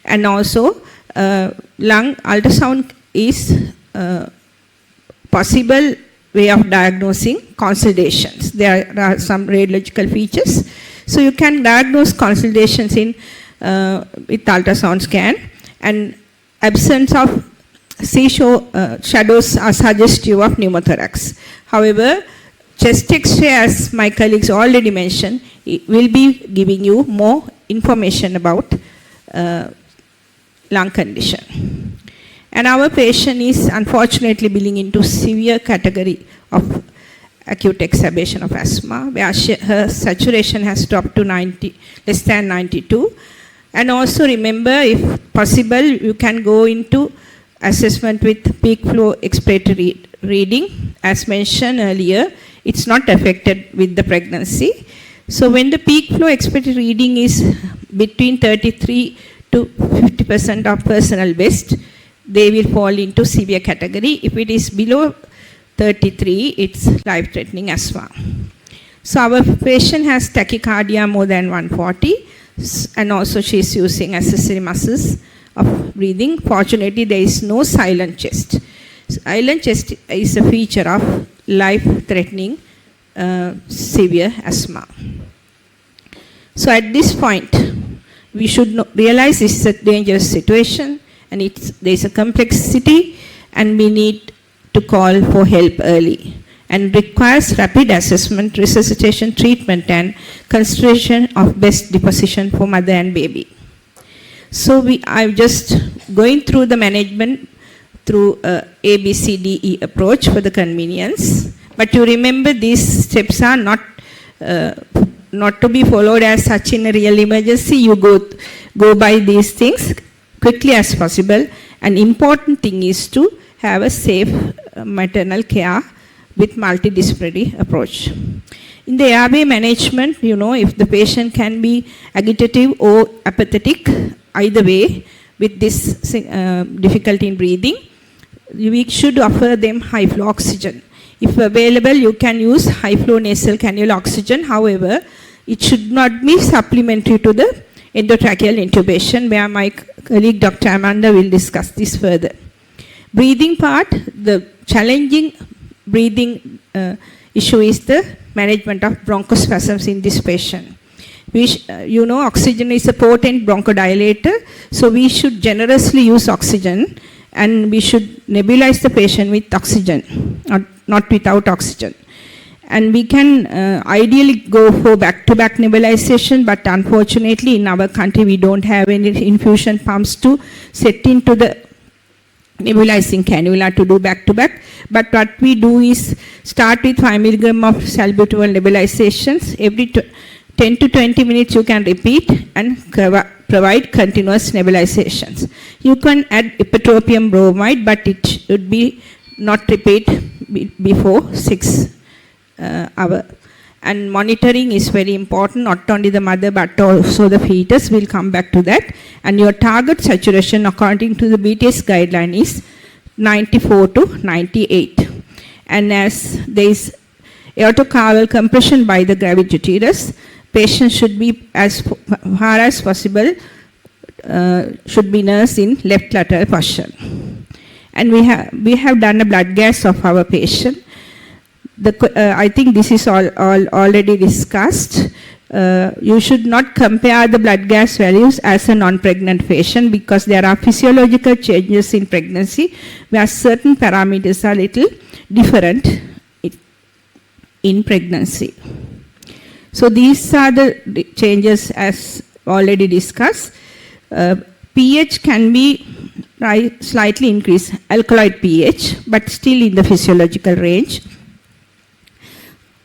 And also lung ultrasound is possible way of diagnosing consultations. There are some radiological features. So you can diagnose consultations with ultrasound scan, and absence of shadows are suggestive of pneumothorax. However, chest X-ray, as my colleagues already mentioned, it will be giving you more information about lung condition. And our patient is unfortunately belonging into severe category of acute exacerbation of asthma, where her saturation has dropped to less than 92. And also remember, if possible, you can go into assessment with peak flow expiratory reading. As mentioned earlier, it's not affected with the pregnancy. So when the peak flow expiratory reading is between 33 to 50% of personal best, they will fall into severe category. If it is below 33, it's life-threatening asthma. So our patient has tachycardia more than 140, and also she is using accessory muscles of breathing. Fortunately, there is no silent chest. Silent chest is a feature of life-threatening severe asthma. So at this point, we should realize this is a dangerous situation, and there is a complexity, and we need to call for help early, and requires rapid assessment, resuscitation, treatment, and consideration of best deposition for mother and baby. So I'm just going through the management through ABCDE approach for the convenience. But you remember, these steps are not to be followed as such in a real emergency. You go by these things quickly as possible. An important thing is to have a safe maternal care with multidisciplinary approach. In the airway management, if the patient can be agitative or apathetic, either way, with this difficulty in breathing, we should offer them high flow oxygen. If available, you can use high flow nasal cannula oxygen. However, it should not be supplementary to the endotracheal intubation, where my colleague Dr. Amanda will discuss this further. Breathing part, the challenging breathing issue is the management of bronchospasms in this patient. Oxygen is a potent bronchodilator, so we should generously use oxygen, and we should nebulize the patient with oxygen, not without oxygen. And we can ideally go for back-to-back nebulization, but unfortunately in our country we don't have any infusion pumps to set into the nebulizing cannula to do back-to-back. But what we do is start with 5 mg of salbutamol nebulizations. Every 10 to 20 minutes you can repeat and provide continuous nebulizations. You can add ipratropium bromide, but it should be not repeat before 6 hours. And monitoring is very important, not only the mother but also the fetus. We'll come back to that. And your target saturation according to the BTS guideline is 94 to 98. And as there is aortocaval compression by the gravid uterus, patient should be, as far as possible, should be nursed in left lateral position. And we have done a blood gas of our patient. I think this is all already discussed. You should not compare the blood gas values as a non-pregnant patient, because there are physiological changes in pregnancy where certain parameters are little different in pregnancy. So these are the changes as already discussed. pH can be slightly increased, alkaloid pH, but still in the physiological range.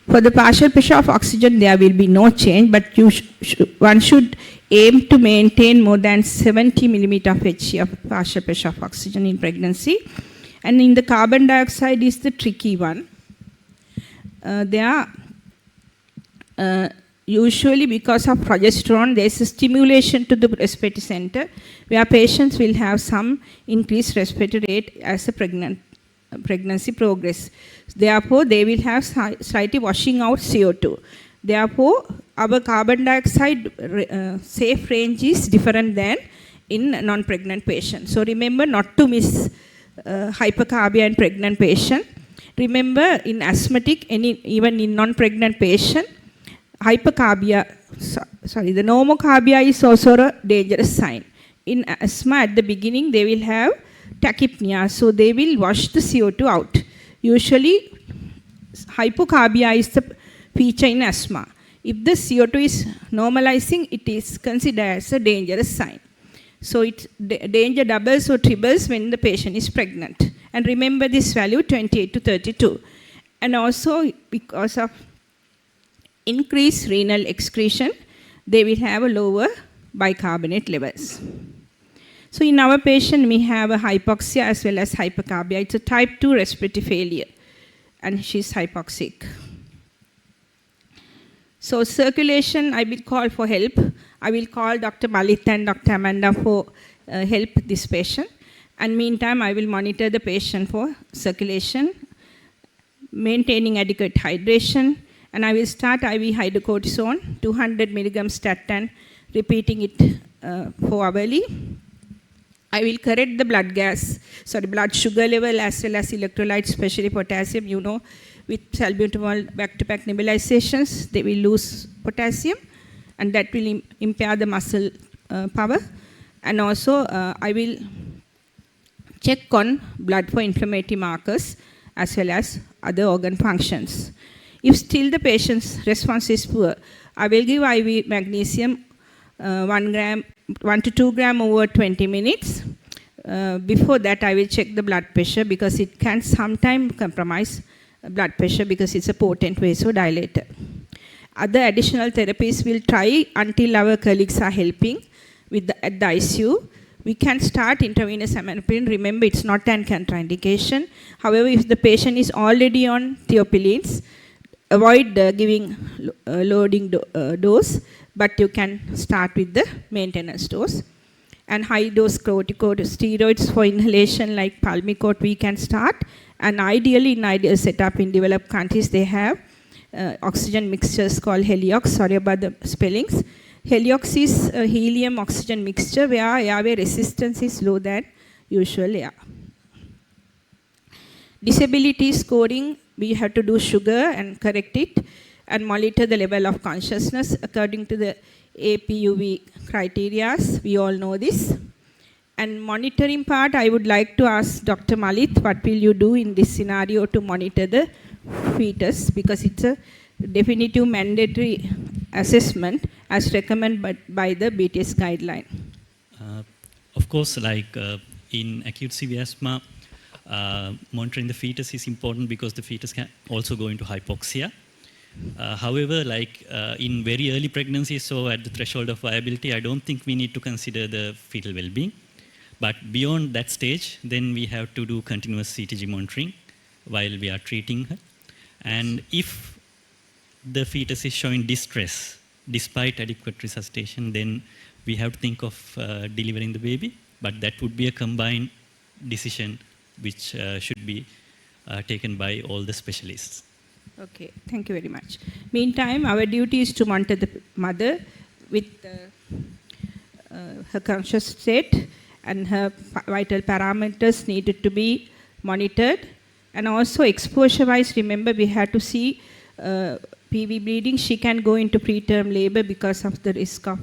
For the partial pressure of oxygen, there will be no change, but one should aim to maintain more than 70 millimeter of Hg of partial pressure of oxygen in pregnancy. And in the carbon dioxide is the tricky one. Usually because of progesterone, there is a stimulation to the respiratory center where patients will have some increased respiratory rate as a pregnancy progress. Therefore, they will have slightly washing out CO2. Therefore, our carbon dioxide safe range is different than in non-pregnant patients. So remember not to miss hypercarbia in pregnant patient. Remember in asthmatic, even in non-pregnant patient, hypercarbia, the normocarbia is also a dangerous sign. In asthma, at the beginning, they will have tachypnea, so they will wash the CO2 out. Usually, hypocarbia is the feature in asthma. If the CO2 is normalizing, it is considered as a dangerous sign. So it danger doubles or triples when the patient is pregnant. And remember this value 28 to 32. And also because of increased renal excretion, they will have a lower bicarbonate levels. So in our patient, we have a hypoxia as well as hypercarbia. It's a type 2 respiratory failure, and she's hypoxic. So circulation, I will call for help. I will call Dr. Malit and Dr. Amanda for help this patient. And meantime, I will monitor the patient for circulation, maintaining adequate hydration, and I will start IV hydrocortisone, 200 milligrams statin, repeating it 4 hourly. I will correct the blood sugar level as well as electrolytes, especially potassium. You know, with salbutamol back-to-back nebulizations, they will lose potassium, and that will impair the muscle power. And also, I will check on blood for inflammatory markers as well as other organ functions. If still the patient's response is poor, I will give IV magnesium 1 to 2 gram over 20 minutes. Before that, I will check the blood pressure because it can sometimes compromise blood pressure because it's a potent vasodilator. Other additional therapies we'll try until our colleagues are helping at the ICU. We can start intravenous aminopril. Remember, it's not an contraindication. However, if the patient is already on thiopilines, avoid giving loading dose, but you can start with the maintenance dose. And high-dose corticosteroids for inhalation like Pulmicort we can start. And ideally, in ideal setup in developed countries, they have oxygen mixtures called Heliox. Sorry about the spellings. Heliox is a helium-oxygen mixture where airway resistance is lower than usual air. Disability scoring, we have to do sugar and correct it and monitor the level of consciousness according to the APUV criteria. We all know this. And monitoring part, I would like to ask Dr. Malit, what will you do in this scenario to monitor the fetus, because it's a definitive mandatory assessment as recommended by the BTS guideline. Of course, like in acute severe asthma, monitoring the fetus is important because the fetus can also go into hypoxia. However, like in very early pregnancy, so at the threshold of viability, I don't think we need to consider the fetal well-being. But beyond that stage, then we have to do continuous CTG monitoring while we are treating her. And if the fetus is showing distress despite adequate resuscitation, then we have to think of delivering the baby. But that would be a combined decision which should be taken by all the specialists. Okay, thank you very much. Meantime, our duty is to monitor the mother with her conscious state, and her vital parameters needed to be monitored. And also exposure-wise, remember we had to see PV bleeding. She can go into preterm labor because of the risk of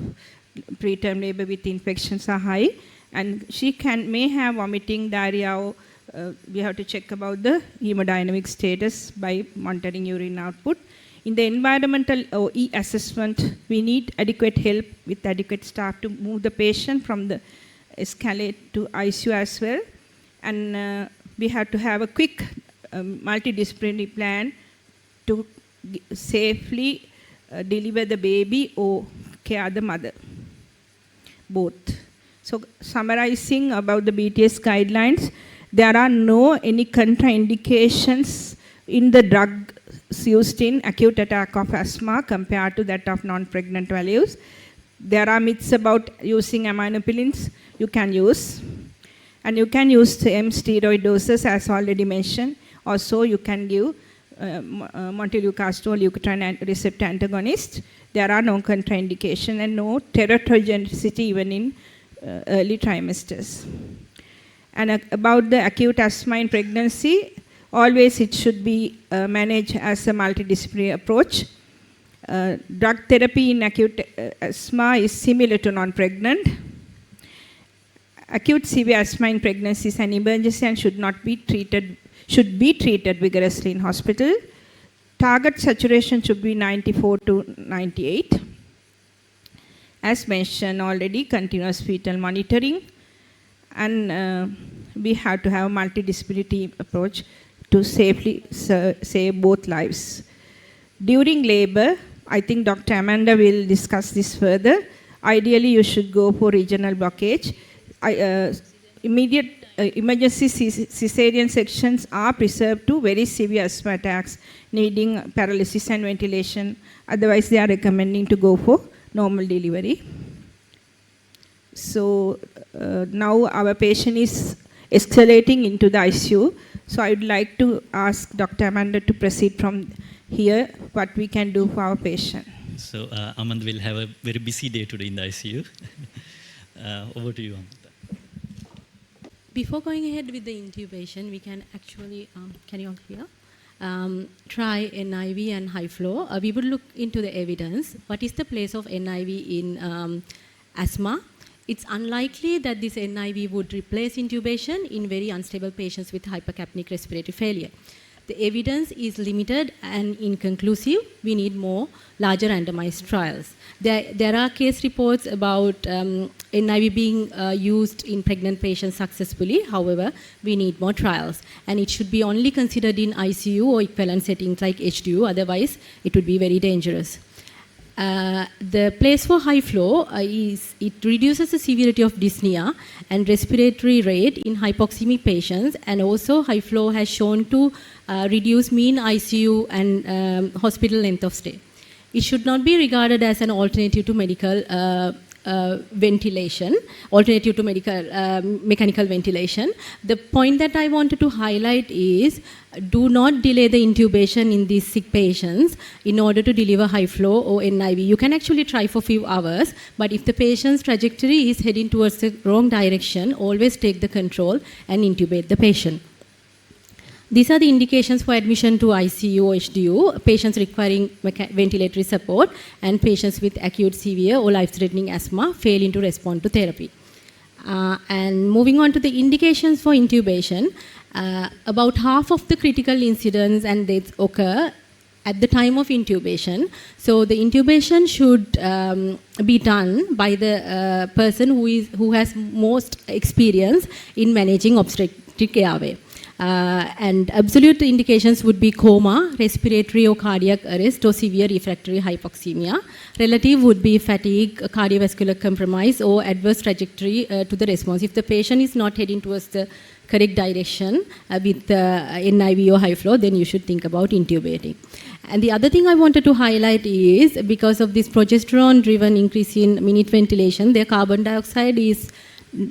preterm labor with infections are high. And she may have vomiting, diarrhea, or we have to check about the hemodynamic status by monitoring urine output. In the environmental OE assessment, we need adequate help with adequate staff to move the patient from the escalate to ICU as well. And we have to have a quick multidisciplinary plan to safely deliver the baby or care the mother. both. So summarizing about the BTS guidelines, there are no any contraindications in the drugs used in acute attack of asthma compared to that of non-pregnant values. There are myths about using aminopillins. You can use. And you can use same steroid doses as already mentioned. Also, you can give montelukast leukotriene receptor antagonist. There are no contraindication and no teratogenicity even in early trimesters. And about the acute asthma in pregnancy, always it should be managed as a multidisciplinary approach. Drug therapy in acute asthma is similar to non-pregnant. Acute severe asthma in pregnancy is an emergency and should be treated vigorously in hospital. Target saturation should be 94 to 98. As mentioned already, continuous fetal monitoring, and we have to have a multidisciplinary approach to safely save both lives. During labor, I think Dr. Amanda will discuss this further. Ideally, you should go for regional blockage. Immediate emergency cesarean sections are preserved to very severe asthma attacks needing paralysis and ventilation. Otherwise, they are recommending to go for normal delivery. So now our patient is escalating into the ICU. So I would like to ask Dr. Amanda to proceed from here, what we can do for our patient. So Amanda will have a very busy day today in the ICU. Over to you, Amanda. Before going ahead with the intubation, we can actually, can you all hear? Try NIV and high flow. We would look into the evidence. What is the place of NIV in asthma? It's unlikely that this NIV would replace intubation in very unstable patients with hypercapnic respiratory failure. The evidence is limited and inconclusive. We need more larger randomized trials. There are case reports about NIV being used in pregnant patients successfully. However, we need more trials. And it should be only considered in ICU or equivalent settings like HDU. Otherwise, it would be very dangerous. The place for high flow is it reduces the severity of dyspnea and respiratory rate in hypoxemic patients, and also high flow has shown to reduce mean ICU and hospital length of stay. It should not be regarded as an alternative to medical ventilation, alternative to mechanical ventilation. The point that I wanted to highlight is do not delay the intubation in these sick patients in order to deliver high flow or NIV. You can actually try for a few hours, but if the patient's trajectory is heading towards the wrong direction, always take the control and intubate the patient. These are the indications for admission to ICU or HDU, patients requiring ventilatory support, and patients with acute severe or life-threatening asthma failing to respond to therapy. And moving on to the indications for intubation, about half of the critical incidents and deaths occur at the time of intubation. So the intubation should be done by the person who has most experience in managing obstetric airway. And absolute indications would be coma, respiratory or cardiac arrest, or severe refractory hypoxemia. Relative would be fatigue, cardiovascular compromise, or adverse trajectory to the response. If the patient is not heading towards the correct direction with NIV or high flow, then you should think about intubating. And the other thing I wanted to highlight is because of this progesterone-driven increase in minute ventilation, their carbon dioxide is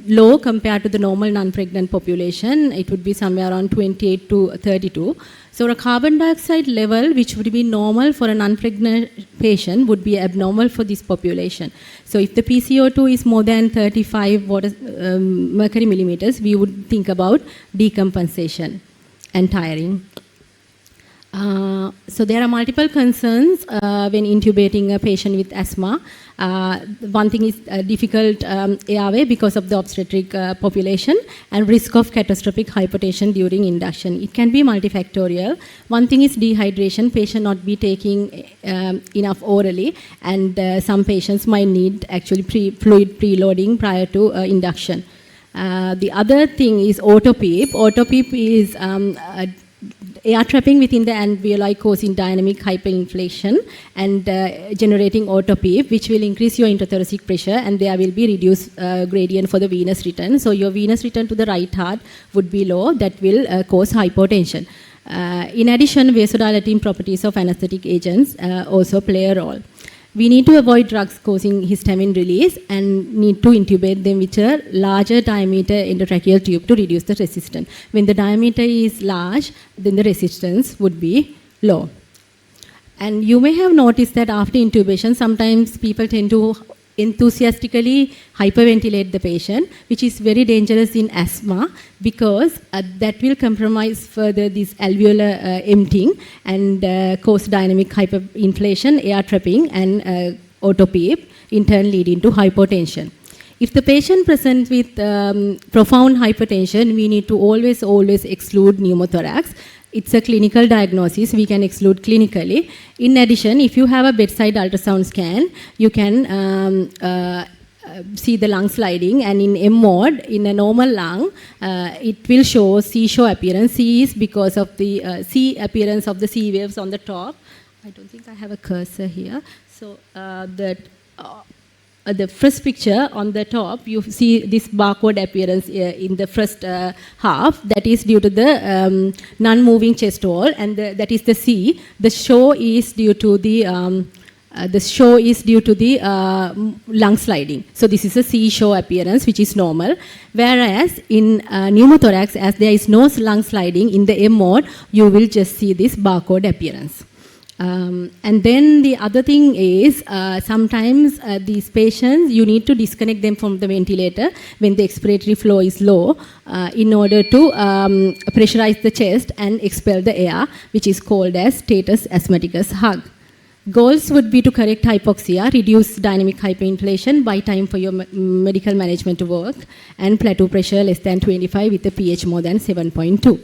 low compared to the normal non-pregnant population. It would be somewhere around 28 to 32. So a carbon dioxide level which would be normal for a non-pregnant patient would be abnormal for this population. So if the PCO2 is more than 35 mercury millimeters, we would think about decompensation and tiring. So there are multiple concerns when intubating a patient with asthma. One thing is difficult airway because of the obstetric population and risk of catastrophic hypertension during induction. It can be multifactorial. One thing is dehydration, patient not be taking enough orally, and some patients might need actually fluid preloading prior to induction. The other thing is autopeep. Autopeep is air trapping within the alveoli causing dynamic hyperinflation and generating autopeep, which will increase your intrathoracic pressure, and there will be reduced gradient for the venous return. So your venous return to the right heart would be low. That will cause hypotension. In addition, vasodilating properties of anesthetic agents also play a role. We need to avoid drugs causing histamine release and need to intubate them with a larger diameter endotracheal tube to reduce the resistance. When the diameter is large, then the resistance would be low. And you may have noticed that after intubation, sometimes people tend to enthusiastically hyperventilate the patient, which is very dangerous in asthma because that will compromise further this alveolar emptying and cause dynamic hyperinflation, air trapping, and autopeep, in turn leading to hypotension. If the patient presents with profound hypertension, we need to always exclude pneumothorax. It's a clinical diagnosis, we can exclude clinically. In addition, if you have a bedside ultrasound scan, you can see the lung sliding, and in M mode, in a normal lung, it will show C-show appearance. C is because of the C appearance of the C waves on the top. I don't think I have a cursor here. So the first picture on the top, you see this barcode appearance in the first half. That is due to the non-moving chest wall, and that is the C. The show is due to the lung sliding. So this is a C-show appearance, which is normal. Whereas in pneumothorax, as there is no lung sliding in the M mode, you will just see this barcode appearance. And then the other thing is sometimes these patients, you need to disconnect them from the ventilator when the expiratory flow is low in order to pressurize the chest and expel the air, which is called as status asthmaticus hug. Goals would be to correct hypoxia, reduce dynamic hyperinflation, buy time for your medical management to work, and plateau pressure less than 25 with a pH more than 7.2.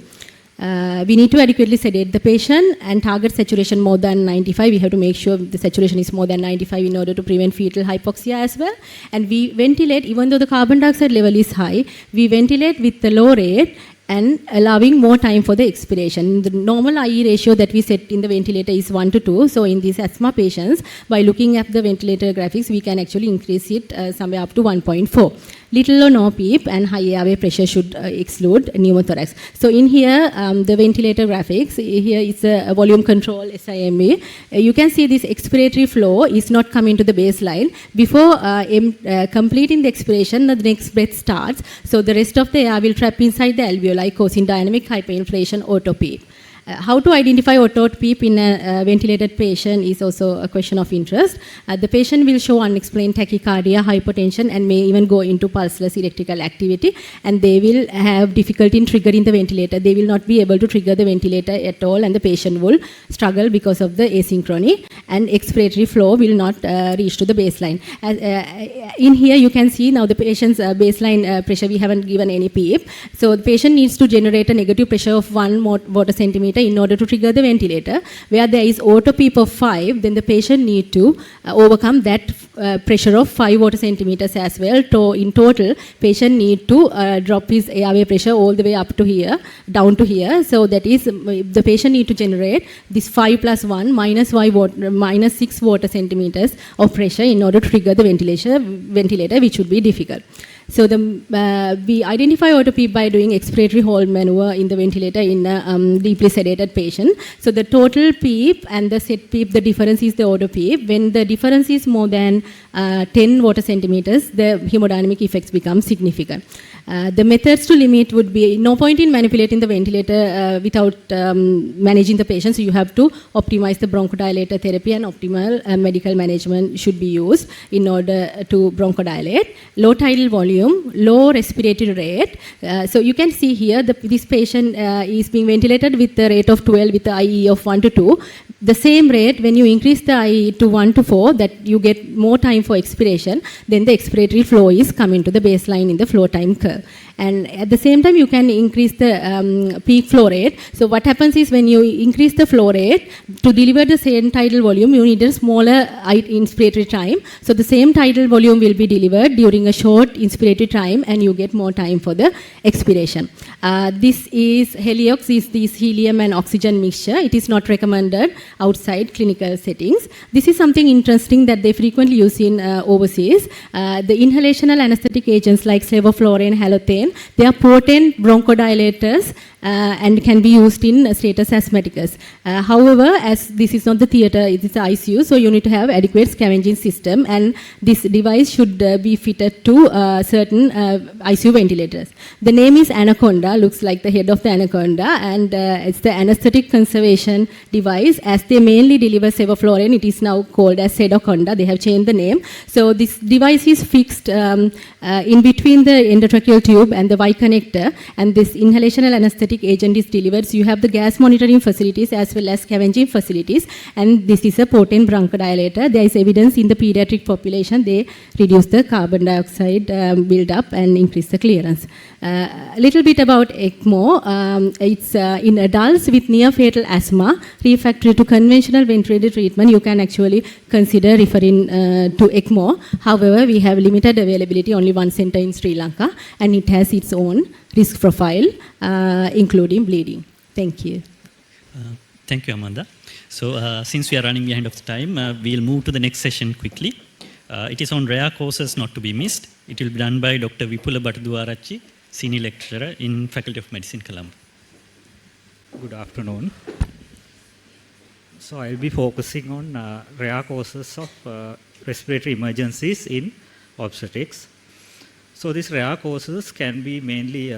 We need to adequately sedate the patient and target saturation more than 95. We have to make sure the saturation is more than 95 in order to prevent fetal hypoxia as well. And we ventilate, even though the carbon dioxide level is high, we ventilate with the low rate and allowing more time for the expiration. The normal IE ratio that we set in the ventilator is 1 to 2. So in these asthma patients, by looking at the ventilator graphics, we can actually increase it somewhere up to 1.4. Little or no PEEP and high airway pressure should exclude pneumothorax. So in here, the ventilator graphics, here is a volume control SIME. You can see this expiratory flow is not coming to the baseline. Before completing the expiration, the next breath starts. So the rest of the air will trap inside the alveoli, causing dynamic hyperinflation, autopeep. How to identify autopeep in a ventilated patient is also a question of interest. The patient will show unexplained tachycardia, hypotension, and may even go into pulseless electrical activity, and they will have difficulty in triggering the ventilator. They will not be able to trigger the ventilator at all, and the patient will struggle because of the asynchrony, and expiratory flow will not reach to the baseline. In here, you can see now the patient's baseline pressure, we haven't given any PEEP. So the patient needs to generate a negative pressure of 1 water centimeter in order to trigger the ventilator. Where there is autopeep of 5, then the patient need to overcome that pressure of 5 water centimeters as well. In total, patient need to drop his airway pressure all the way up to here, down to here. So that is, the patient need to generate this 5 plus 1 minus 6 water centimeters of pressure in order to trigger the ventilator, which would be difficult. So we identify autopeep by doing expiratory hold maneuver in the ventilator in a deeply sedated patient. So the total PEEP and the set PEEP, the difference is the autopeep. When the difference is more than 10 water centimeters, the hemodynamic effects become significant. The methods to limit would be no point in manipulating the ventilator without managing the patient. So you have to optimize the bronchodilator therapy, and optimal medical management should be used in order to bronchodilate. Low tidal volume, low respiratory rate. So you can see here this patient is being ventilated with the rate of 12 with the IE of 1 to 2. The same rate, when you increase the IE to 1 to 4, that you get more time for expiration, then the expiratory flow is coming to the baseline in the flow time curve. And at the same time, you can increase the peak flow rate. So what happens is, when you increase the flow rate, to deliver the same tidal volume, you need a smaller inspiratory time. So the same tidal volume will be delivered during a short inspiratory inspiratory time, and you get more time for the expiration. This is Heliox, is this helium and oxygen mixture. It is not recommended outside clinical settings. This is something interesting that they frequently use in overseas. The inhalational anesthetic agents like sevoflurane, halothane, they are potent bronchodilators and can be used in status asthmaticus. However, as this is not the theatre, it is the ICU, so you need to have adequate scavenging system, and this device should be fitted to certain ICU ventilators. The name is Anaconda, looks like the head of the anaconda, and it's the anesthetic conservation device. As they mainly deliver sevoflurane, it is now called as Sedoconda. They have changed the name. So this device is fixed in between the endotracheal tube and the Y connector, and this inhalational anesthetic agent is delivered. So you have the gas monitoring facilities as well as scavenging facilities, and this is a potent bronchodilator. There is evidence in the pediatric population they reduce the carbon dioxide build-up and increase the clearance. A little bit about ECMO. It's in adults with near-fatal asthma, refractory to conventional ventilator treatment, you can actually consider referring to ECMO. However, we have limited availability, only one center in Sri Lanka, and it has its own risk profile, including bleeding. Thank you. Thank you, Amanda. So since we are running behind of the time, we'll move to the next session quickly. It is on rare causes not to be missed. It will be done by Dr. Vipula Bhattuduarachi, Senior Lecturer in Faculty of Medicine, Colombo. Good afternoon. So I'll be focusing on rare causes of respiratory emergencies in obstetrics. So these rare causes can be mainly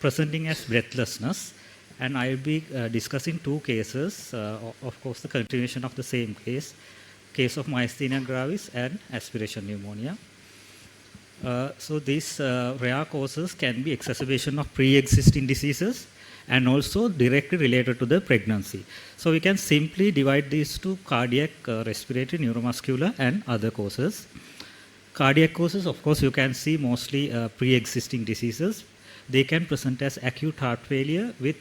presenting as breathlessness, and I'll be discussing two cases, of course the continuation of the same case of myasthenia gravis and aspiration pneumonia. So these rare causes can be exacerbation of pre-existing diseases and also directly related to the pregnancy. So we can simply divide these to cardiac, respiratory, neuromuscular and other causes. Cardiac causes, of course, you can see mostly pre-existing diseases. They can present as acute heart failure with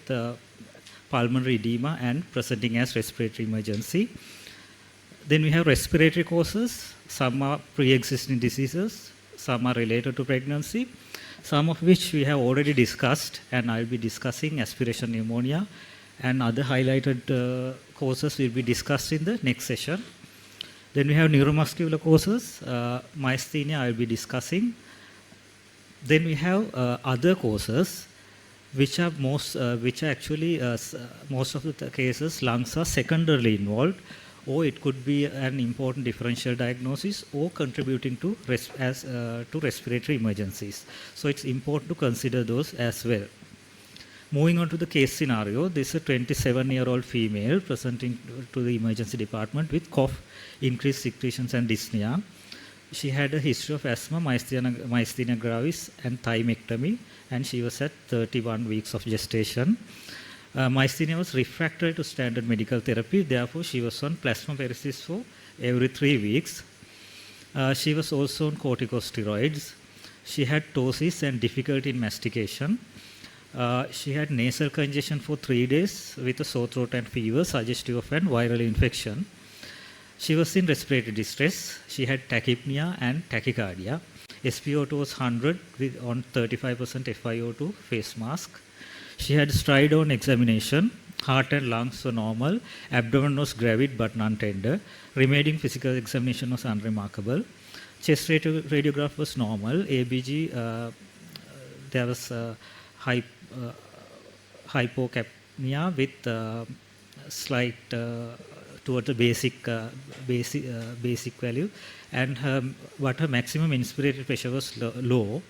pulmonary edema and presenting as respiratory emergency. Then we have respiratory causes. Some are pre-existing diseases, some are related to pregnancy, some of which we have already discussed, and I'll be discussing aspiration pneumonia, and other highlighted causes will be discussed in the next session. Then we have neuromuscular causes, myasthenia I'll be discussing. Then we have other causes, which are actually most of the cases lungs are secondarily involved, or it could be an important differential diagnosis or contributing to respiratory emergencies. So it's important to consider those as well. Moving on to the case scenario, this is a 27-year-old female presenting to the emergency department with cough, increased secretions and dyspnea. She had a history of asthma, myasthenia gravis and thymectomy, and she was at 31 weeks of gestation. Myasthenia was refractory to standard medical therapy, therefore she was on plasmapheresis for every 3 weeks. She was also on corticosteroids. She had ptosis and difficulty in mastication. She had nasal congestion for 3 days with a sore throat and fever suggestive of an viral infection. She was in respiratory distress. She had tachypnea and tachycardia. SpO2 was 100 on 35% FiO2 face mask. She had stridor examination. Heart and lungs were normal. Abdomen was gravid but non-tender. Remaining physical examination was unremarkable. Chest radiograph was normal. ABG, there was hypocapnia with slight towards the basic value, and her maximum inspiratory pressure was low.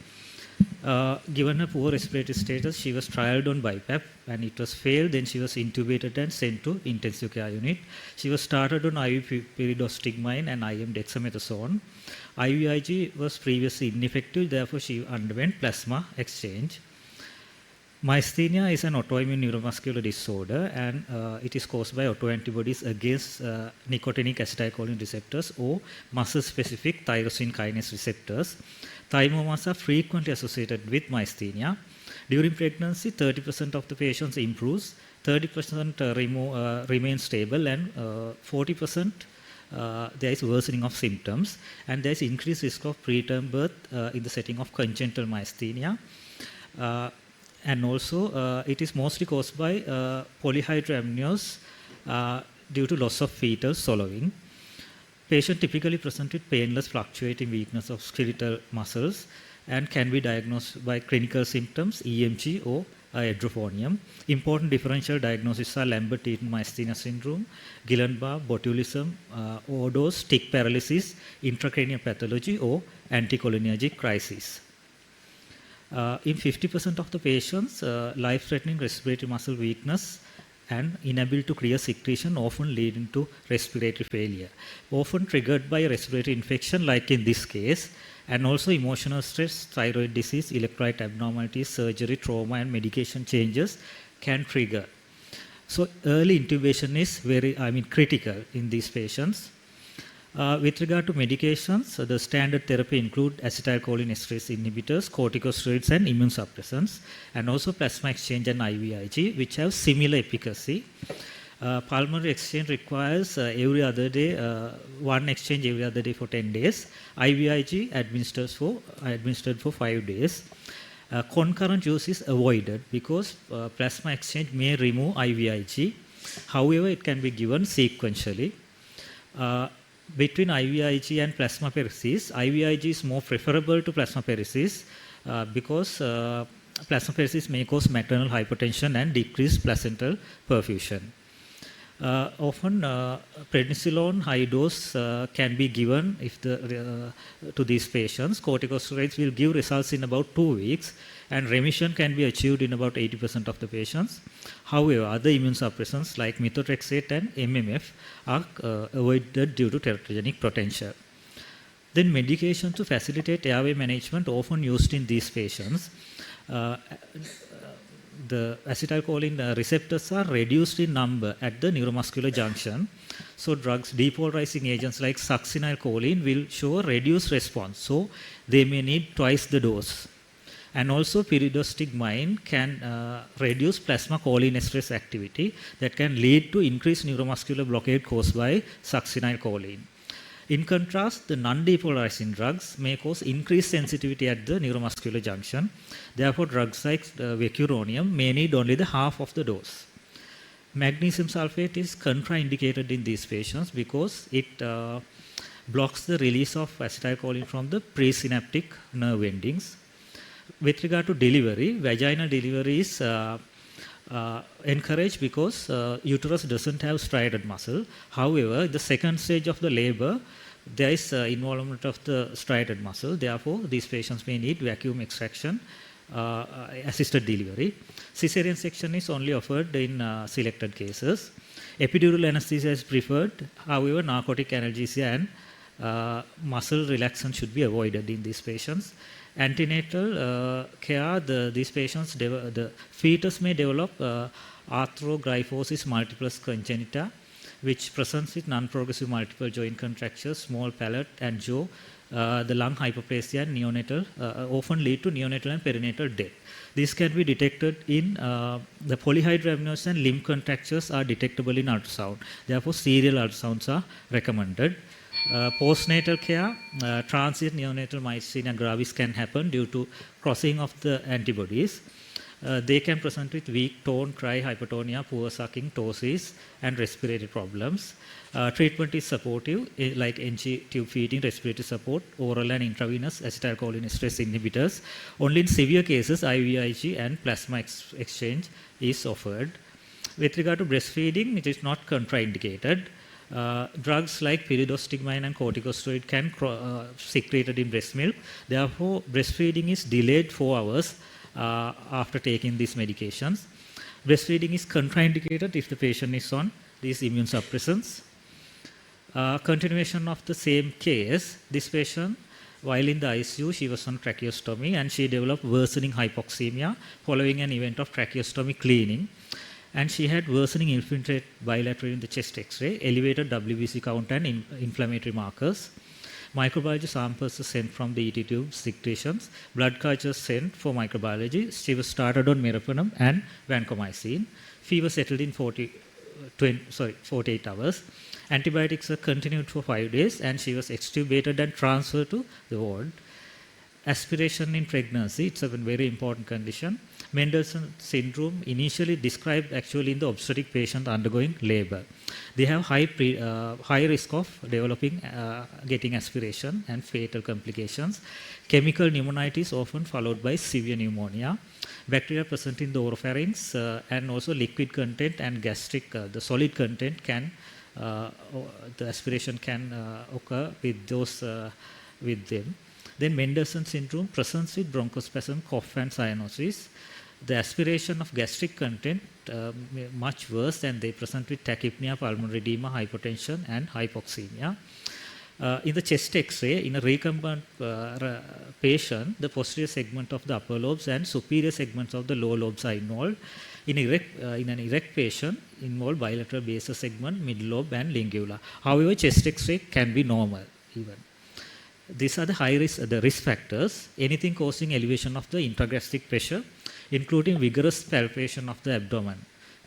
Given her poor respiratory status, she was trialed on BiPAP and it was failed. Then she was intubated and sent to intensive care unit. She was started on IV pyridostigmine and IM dexamethasone. IVIG was previously ineffective, therefore she underwent plasma exchange. Myasthenia is an autoimmune neuromuscular disorder, and it is caused by autoantibodies against nicotinic acetylcholine receptors or muscle-specific tyrosine kinase receptors. Thymomas are frequently associated with myasthenia. During pregnancy, 30% of the patients improves, 30% remain stable, and 40% there is worsening of symptoms, and there is increased risk of preterm birth in the setting of congenital myasthenia. And also, it is mostly caused by polyhydramnios due to loss of fetal swallowing. Patient typically present with painless fluctuating weakness of skeletal muscles and can be diagnosed by clinical symptoms, EMG or hydrophonium. Important differential diagnoses are Lambert-Eaton myasthenia syndrome, Guillain-Barré, botulism, overdose, tick paralysis, intracranial pathology or anticholinergic crisis. In 50% of the patients, life-threatening respiratory muscle weakness and inability to clear secretion often leading to respiratory failure, often triggered by respiratory infection like in this case, and also emotional stress, thyroid disease, electrolyte abnormalities, surgery, trauma and medication changes can trigger. So early intubation is very, critical in these patients. With regard to medications, the standard therapy include acetylcholine esterase inhibitors, corticosteroids and immunosuppressants, and also plasma exchange and IVIG, which have similar efficacy. Pulmonary exchange requires every other day, one exchange every other day for 10 days. IVIG administered for 5 days. Concurrent use is avoided because plasma exchange may remove IVIG. However, it can be given sequentially. Between IVIG and plasmapheresis, IVIG is more preferable to plasmapheresis because plasmapheresis may cause maternal hypertension and decrease placental perfusion. Often prednisolone high dose can be given to these patients. Corticosteroids will give results in about 2 weeks and remission can be achieved in about 80% of the patients. However, other immunosuppressants like methotrexate and MMF are avoided due to teratogenic potential. Then medication to facilitate airway management often used in these patients. The acetylcholine receptors are reduced in number at the neuromuscular junction. So drugs, depolarizing agents like succinylcholine will show a reduced response. So they may need twice the dose. And also pyridostigmine can reduce plasma cholinesterase activity that can lead to increased neuromuscular blockade caused by succinylcholine. In contrast, the non-depolarizing drugs may cause increased sensitivity at the neuromuscular junction. Therefore, drugs like vecuronium may need only the half of the dose. Magnesium sulfate is contraindicated in these patients because it blocks the release of acetylcholine from the presynaptic nerve endings. With regard to delivery, vaginal delivery is encouraged because uterus doesn't have striated muscle. However, the second stage of the labor, there is involvement of the striated muscle. Therefore, these patients may need vacuum extraction assisted delivery. Caesarean section is only offered in selected cases. Epidural anesthesia is preferred. However, narcotic analgesia and muscle relaxant should be avoided in these patients. Antenatal care, these patients, the fetus may develop arthrogryposis multiplex congenita, which presents with non-progressive multiple joint contractures, small palate and jaw. The lung hyperplasia and neonatal often lead to neonatal and perinatal death. This can be detected in the polyhydramnios and limb contractures are detectable in ultrasound. Therefore, serial ultrasounds are recommended. Postnatal care, transient neonatal myasthenia gravis can happen due to crossing of the antibodies. They can present with weak tone, cry, hypertonia, poor sucking, ptosis, and respiratory problems. Treatment is supportive, like NG tube feeding, respiratory support, oral and intravenous acetylcholine esterase inhibitors. Only in severe cases, IVIG and plasma exchange is offered. With regard to breastfeeding, it is not contraindicated. Drugs like pyridostigmine and corticosteroid can secreted in breast milk. Therefore, breastfeeding is delayed 4 hours after taking these medications. Breastfeeding is contraindicated if the patient is on these immune suppressants. Continuation of the same case, this patient, while in the ICU, she was on tracheostomy and she developed worsening hypoxemia following an event of tracheostomy cleaning. And she had worsening infiltrate bilateral in the chest X-ray, elevated WBC count and inflammatory markers. Microbiology samples are sent from the ET tube secretions. Blood cultures sent for microbiology. She was started on meropenem and vancomycin. Fever settled in 48 hours. Antibiotics were continued for 5 days and she was extubated and transferred to the ward. Aspiration in pregnancy, it's a very important condition. Mendelssohn syndrome initially described actually in the obstetric patient undergoing labor. They have high risk of developing, getting aspiration and fatal complications. Chemical pneumonitis often followed by severe pneumonia. Bacteria present in the oropharynx and also liquid content and gastric, the solid content can, the aspiration can occur with those, with them. Then Mendelssohn syndrome presents with bronchospasm, cough and cyanosis. The aspiration of gastric content much worse, and they present with tachypnea, pulmonary edema, hypotension and hypoxemia. In the chest X-ray, in a recumbent patient, the posterior segment of the upper lobes and superior segments of the lower lobes are involved. In an erect patient, involve bilateral basal segment, mid lobe and lingula. However, chest X-ray can be normal even. These are the high risk, the risk factors. Anything causing elevation of the intragastric pressure, including vigorous palpation of the abdomen,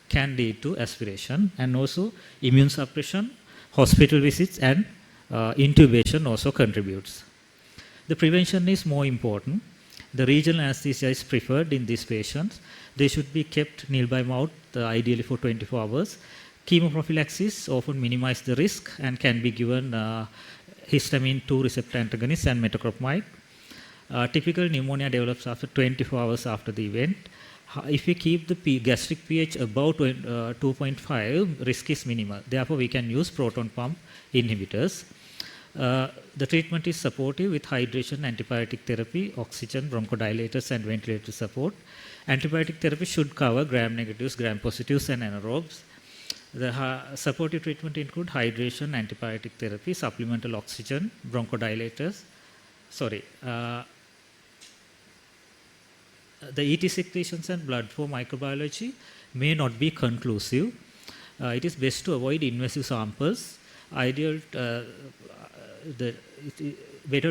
can lead to aspiration, and also immune suppression, hospital visits and intubation also contributes. The prevention is more important. The regional anesthesia is preferred in these patients. They should be kept nil by mouth, ideally for 24 hours. Chemoprophylaxis often minimize the risk and can be given histamine 2 receptor antagonist and metoclopramide. Typical pneumonia develops after 24 hours after the event. If we keep the gastric pH above 2.5, risk is minimal. Therefore, we can use proton pump inhibitors. The treatment is supportive with hydration, antibiotic therapy, oxygen, bronchodilators and ventilator support. Antibiotic therapy should cover gram-negatives, gram-positives and anaerobes. The supportive treatment include hydration, antibiotic therapy, supplemental oxygen, bronchodilators. The ET secretions and blood flow microbiology may not be conclusive. It is best to avoid invasive samples. Better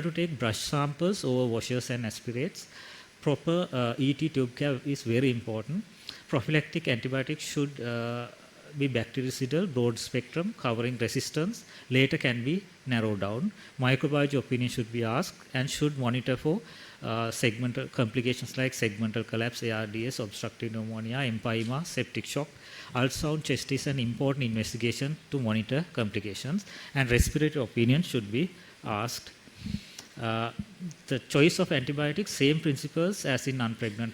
to take brush samples over washers and aspirates. Proper ET tube care is very important. Prophylactic antibiotics should be bactericidal, broad spectrum, covering resistance. Later can be narrowed down. Microbiology opinion should be asked and should monitor for segmental complications like segmental collapse, ARDS, obstructive pneumonia, empyema, septic shock. Ultrasound chest is an important investigation to monitor complications, and respiratory opinion should be asked. The choice of antibiotics, same principles as in non-pregnant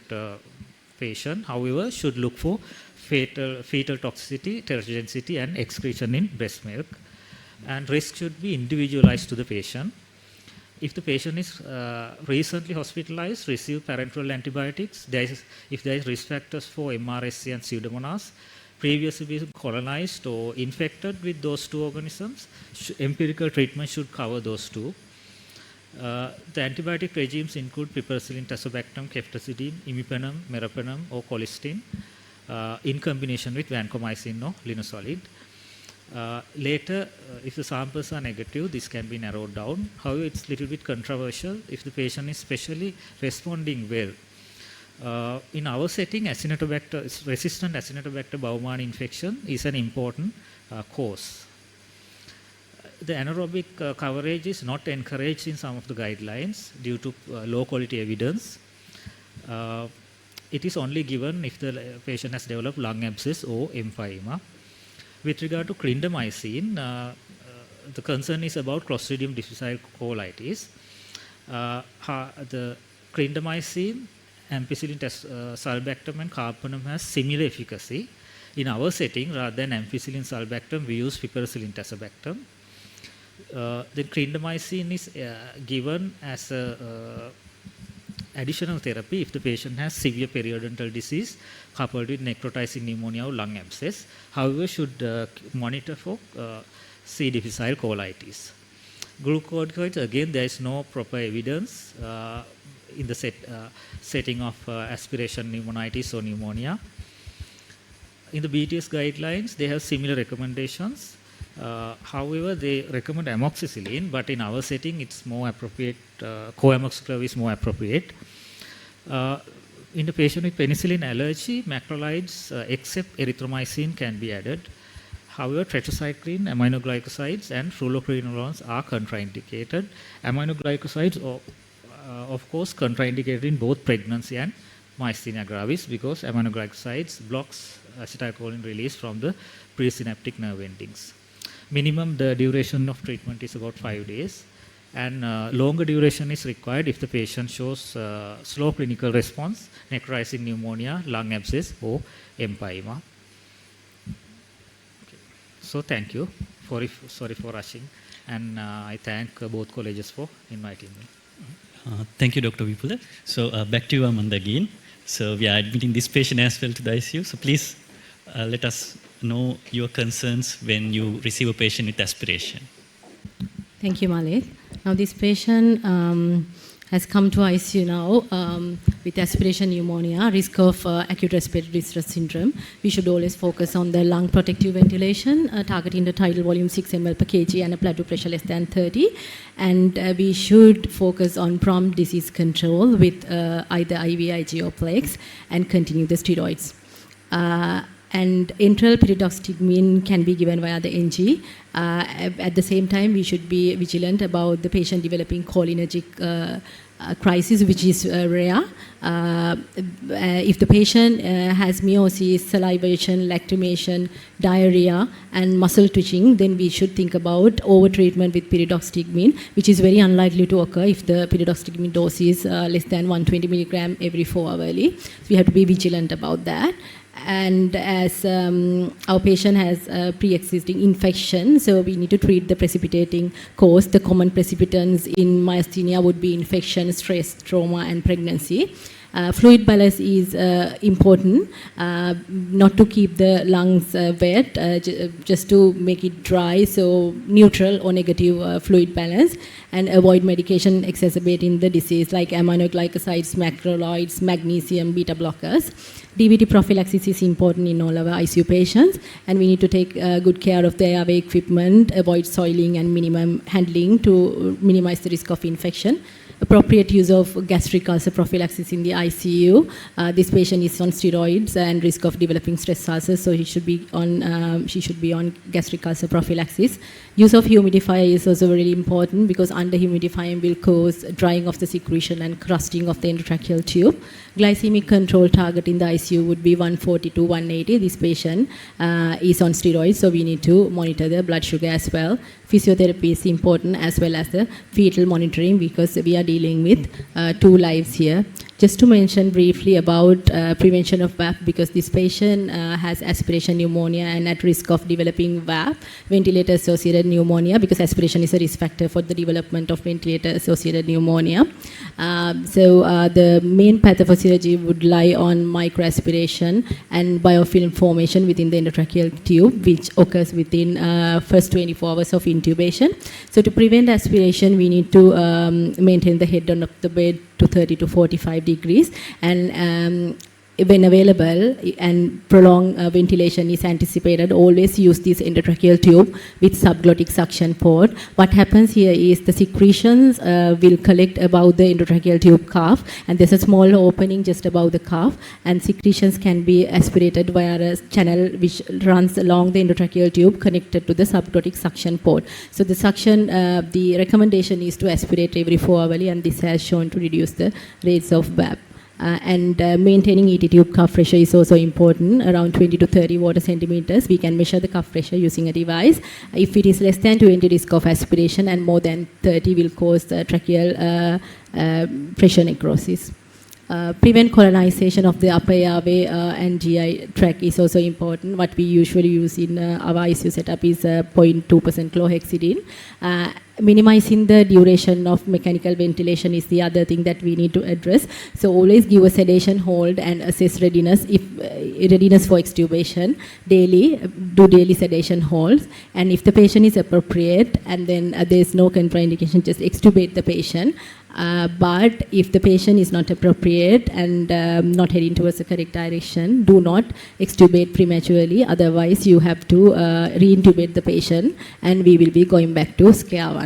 patient. However, should look for fetal toxicity, teratogenicity and excretion in breast milk. And risk should be individualized to the patient. If the patient is recently hospitalized, receive parenteral antibiotics. If there is risk factors for MRSA and Pseudomonas, previously been colonized or infected with those two organisms, empirical treatment should cover those two. The antibiotic regimes include piperacillin, tazobactam, ceftazidime, imipenem, meropenem or colistin in combination with vancomycin or linezolid. Later, if the samples are negative, this can be narrowed down. However, it's a little bit controversial if the patient is specially responding well. In our setting, resistant Acinetobacter baumannii infection is an important cause. The anaerobic coverage is not encouraged in some of the guidelines due to low quality evidence. It is only given if the patient has developed lung abscess or emphysema. With regard to clindamycin, the concern is about Clostridium difficile colitis. The clindamycin, ampicillin, sulbactam and carbapenem has similar efficacy. In our setting, rather than ampicillin, sulbactam, we use piperacillin, tazobactam. Then clindamycin is given as a additional therapy if the patient has severe periodontal disease coupled with necrotizing pneumonia or lung abscess. However, should monitor for C. difficile colitis. Glucocorticoids, again, there is no proper evidence in the setting of aspiration pneumonitis or pneumonia. In the BTS guidelines, they have similar recommendations. However, they recommend amoxicillin, but in our setting, it's more appropriate. Coamoxiclav is more appropriate. In the patient with penicillin allergy, macrolides except erythromycin can be added. However, tetracycline, aminoglycosides, and fluoroquinolones are contraindicated. Aminoglycosides, of course, contraindicated in both pregnancy and myasthenia gravis because aminoglycosides blocks acetylcholine release from the presynaptic nerve endings. Minimum the duration of treatment is about 5 days, and longer duration is required if the patient shows slow clinical response, necrotizing pneumonia, lung abscess, or empyema. Okay. So thank you. Sorry for rushing, and I thank both colleges for inviting me. Thank you, Dr. Vipula. So back to you, Amanda, again. So we are admitting this patient as well to the ICU. So please let us know your concerns when you receive a patient with aspiration. Thank you, Malik. Now this patient has come to ICU now with aspiration pneumonia, risk of acute respiratory distress syndrome. We should always focus on the lung protective ventilation, targeting the tidal volume 6 ml per kg and a plateau pressure less than 30. And we should focus on prompt disease control with either IVIG or PLEX and continue the steroids. And enteral pyridoxytigmine can be given via the NG. At the same time, we should be vigilant about the patient developing cholinergic crisis, which is rare. If the patient has meiosis, salivation, lacrimation, diarrhea, and muscle twitching, then we should think about over-treatment with pyridoxytigmine, which is very unlikely to occur if the pyridoxytigmine dose is less than 120 milligram every 4 hourly. So we have to be vigilant about that. And as our patient has a pre-existing infection, so we need to treat the precipitating cause. The common precipitants in myasthenia would be infection, stress, trauma, and pregnancy. Fluid balance is important, not to keep the lungs wet, just to make it dry, so neutral or negative fluid balance, and avoid medication exacerbating the disease like aminoglycosides, macrolides, magnesium, beta blockers. DVT prophylaxis is important in all our ICU patients, and we need to take good care of the airway equipment, avoid soiling and minimum handling to minimize the risk of infection. Appropriate use of gastric ulcer prophylaxis in the ICU. This patient is on steroids and risk of developing stress ulcers, so she should be on gastric ulcer prophylaxis. Use of humidifier is also really important because under humidifying will cause drying of the secretion and crusting of the endotracheal tube. Glycemic control target in the ICU would be 140 to 180. This patient is on steroids, so we need to monitor the blood sugar as well. Physiotherapy is important as well as the fetal monitoring because we are dealing with 2 lives here. Just to mention briefly about prevention of VAP, because this patient has aspiration pneumonia and at risk of developing VAP, ventilator-associated pneumonia, because aspiration is a risk factor for the development of ventilator-associated pneumonia. The main pathophysiology would lie on microaspiration and biofilm formation within the endotracheal tube, which occurs within first 24 hours of intubation. So to prevent aspiration, we need to maintain the head on the bed to 30 to 45 degrees, and when available and prolonged ventilation is anticipated, always use this endotracheal tube with subglottic suction port. What happens here is the secretions will collect above the endotracheal tube cuff, and there's a small opening just above the cuff, and secretions can be aspirated via a channel which runs along the endotracheal tube connected to the subglottic suction port. So the suction, the recommendation is to aspirate every 4 hourly, and this has shown to reduce the rates of VAP. Maintaining ET tube cuff pressure is also important, around 20 to 30 water centimeters. We can measure the cuff pressure using a device. If it is less than 20, risk of aspiration, and more than 30 will cause tracheal pressure necrosis. Prevent colonization of the upper airway and GI tract is also important. What we usually use in our ICU setup is 0.2% chlorhexidine. Minimizing the duration of mechanical ventilation is the other thing that we need to address. So always give a sedation hold and assess readiness. If readiness for extubation daily, do daily sedation holds. And if the patient is appropriate and then there is no contraindication, just extubate the patient. But if the patient is not appropriate and not heading towards the correct direction, do not extubate prematurely. Otherwise, you have to re-intubate the patient, and we will be going back to square one.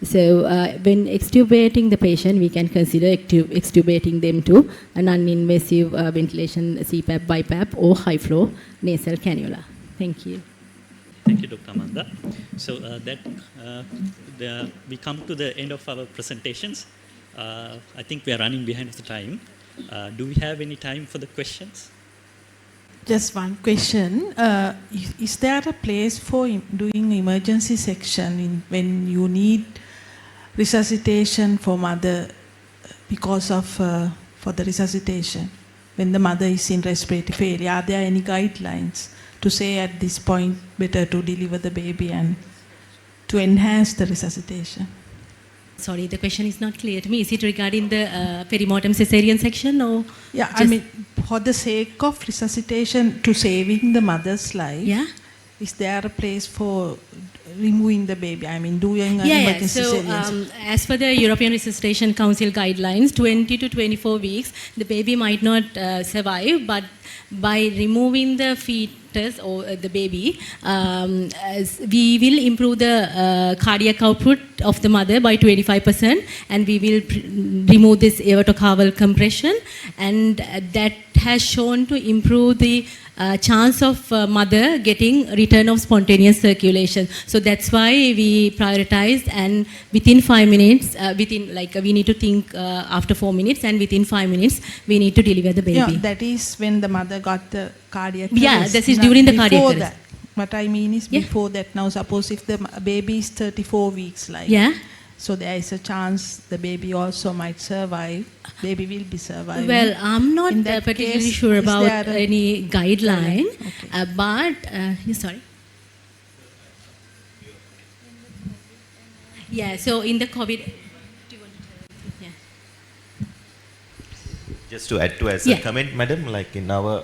So when extubating the patient, we can consider extubating them to a non-invasive ventilation CPAP, BiPAP, or high-flow nasal cannula. Thank you. Thank you, Dr. Amanda. So we come to the end of our presentations. I think we are running behind the time. Do we have any time for the questions? Just one question. Is there a place for doing emergency section when you need resuscitation for mother because of for the resuscitation? When the mother is in respiratory failure, are there any guidelines to say at this point better to deliver the baby and to enhance the resuscitation? Sorry, the question is not clear to me. Is it regarding the perimortem cesarean section or? Yeah, I mean, for the sake of resuscitation to saving the mother's life, Yeah. is there a place for removing the baby? I mean, doing an emergency So, cesarean? as per the European Resuscitation Council guidelines, 20 to 24 weeks, the baby might not survive, but by removing the fetus or the baby, we will improve the cardiac output of the mother by 25%, and we will remove this aortocaval compression, and that has shown to improve the chance of mother getting return of spontaneous circulation. So that's why we prioritized, and within 5 minutes, we need to think after 4 minutes, and within 5 minutes we need to deliver the baby. Yeah, that is when the mother got the cardiac Yeah, arrest. this is Not during the cardiac before arrest. that. What I mean is before that. Now suppose if the baby is 34 weeks, Yeah. so there is a chance the baby also might survive. Baby will be surviving. Well, I'm not In that particularly case, sure is about there a- any guideline, Okay. but sorry. Yeah, so in the COVID. Yeah. Just to add to as Yeah. a comment, madam, like in our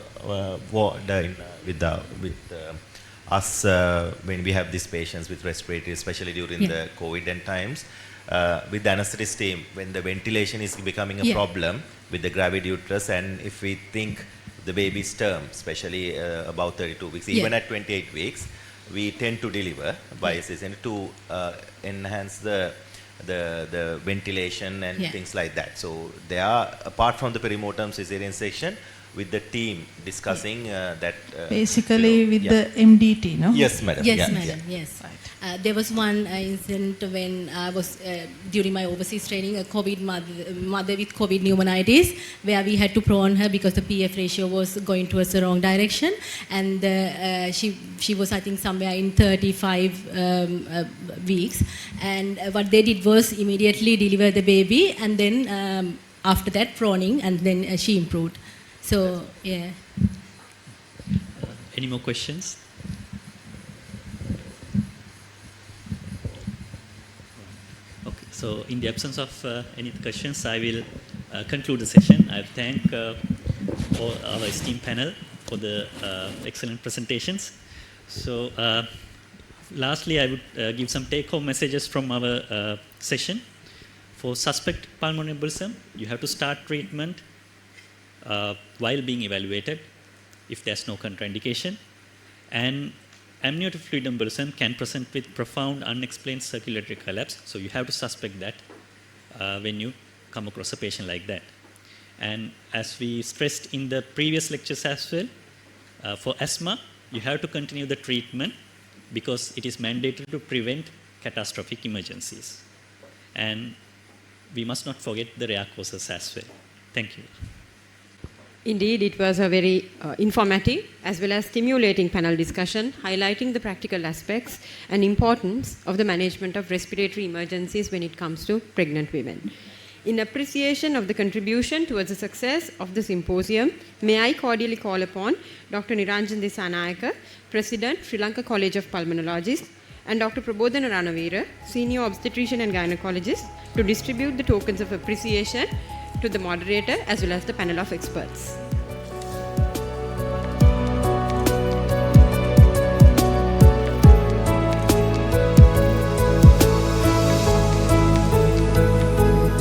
ward, with us, when we have these patients with respiratory, especially during the COVID and times, with the anesthetist team, when the ventilation is becoming a problem with the gravid uterus, and if we think the baby's term, especially about 32 weeks, even at 28 weeks, we tend to deliver by cesarean to enhance the ventilation and things like that. So they are, apart from the perimortem cesarean section, with the team discussing that. Basically with the MDT, no? Yes, madam. Yes, madam. Yes. There was one incident when I was during my overseas training, a COVID mother with COVID pneumonitis, where we had to prone her because the PF ratio was going towards the wrong direction, and she was, I think, somewhere in 35 weeks, and what they did was immediately deliver the baby, and then after that proning, and then she improved. So yeah. Any more questions? Okay, so in the absence of any questions, I will conclude the session. I thank all our esteemed panel for the excellent presentations. So lastly, I would give some take-home messages from our session. For suspect pulmonary embolism, you have to start treatment while being evaluated if there's no contraindication. And amniotic fluid embolism can present with profound unexplained circulatory collapse, so you have to suspect that when you come across a patient like that. And as we stressed in the previous lectures as well, for asthma, you have to continue the treatment because it is mandatory to prevent catastrophic emergencies. And we must not forget the rare causes as well. Thank you. Indeed, it was a very informative as well as stimulating panel discussion highlighting the practical aspects and importance of the management of respiratory emergencies when it comes to pregnant women. In appreciation of the contribution towards the success of the symposium, may I cordially call upon Dr. Niranjan Disanayaka, President, Sri Lanka College of Pulmonologists, and Dr. Prabodhana Ranavira, Senior Obstetrician and Gynaecologist, to distribute the tokens of appreciation to the moderator as well as the panel of experts.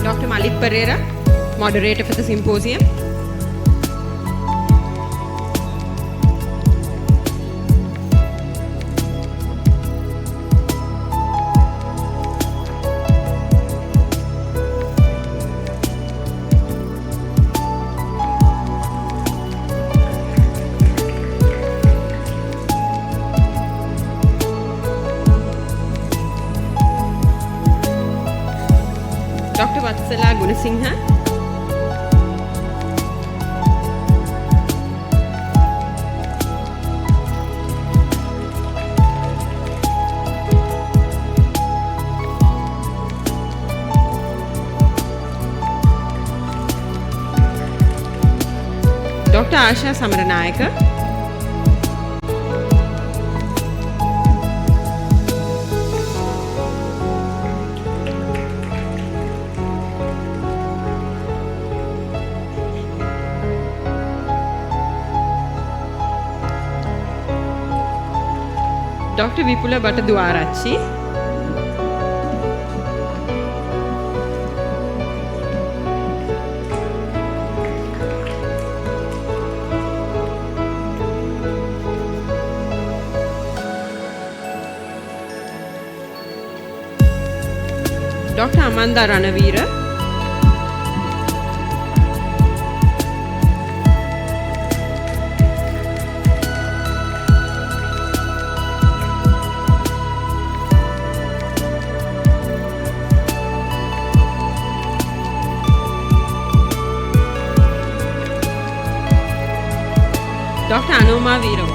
Dr. Malik Pereira, moderator for the symposium. Weerasinghe. Dr. Asha Samaranayaka. Dr. Vipula Bhattaduarachi. Dr. Amanda Ranavira. Dr. Anoma Veerawa.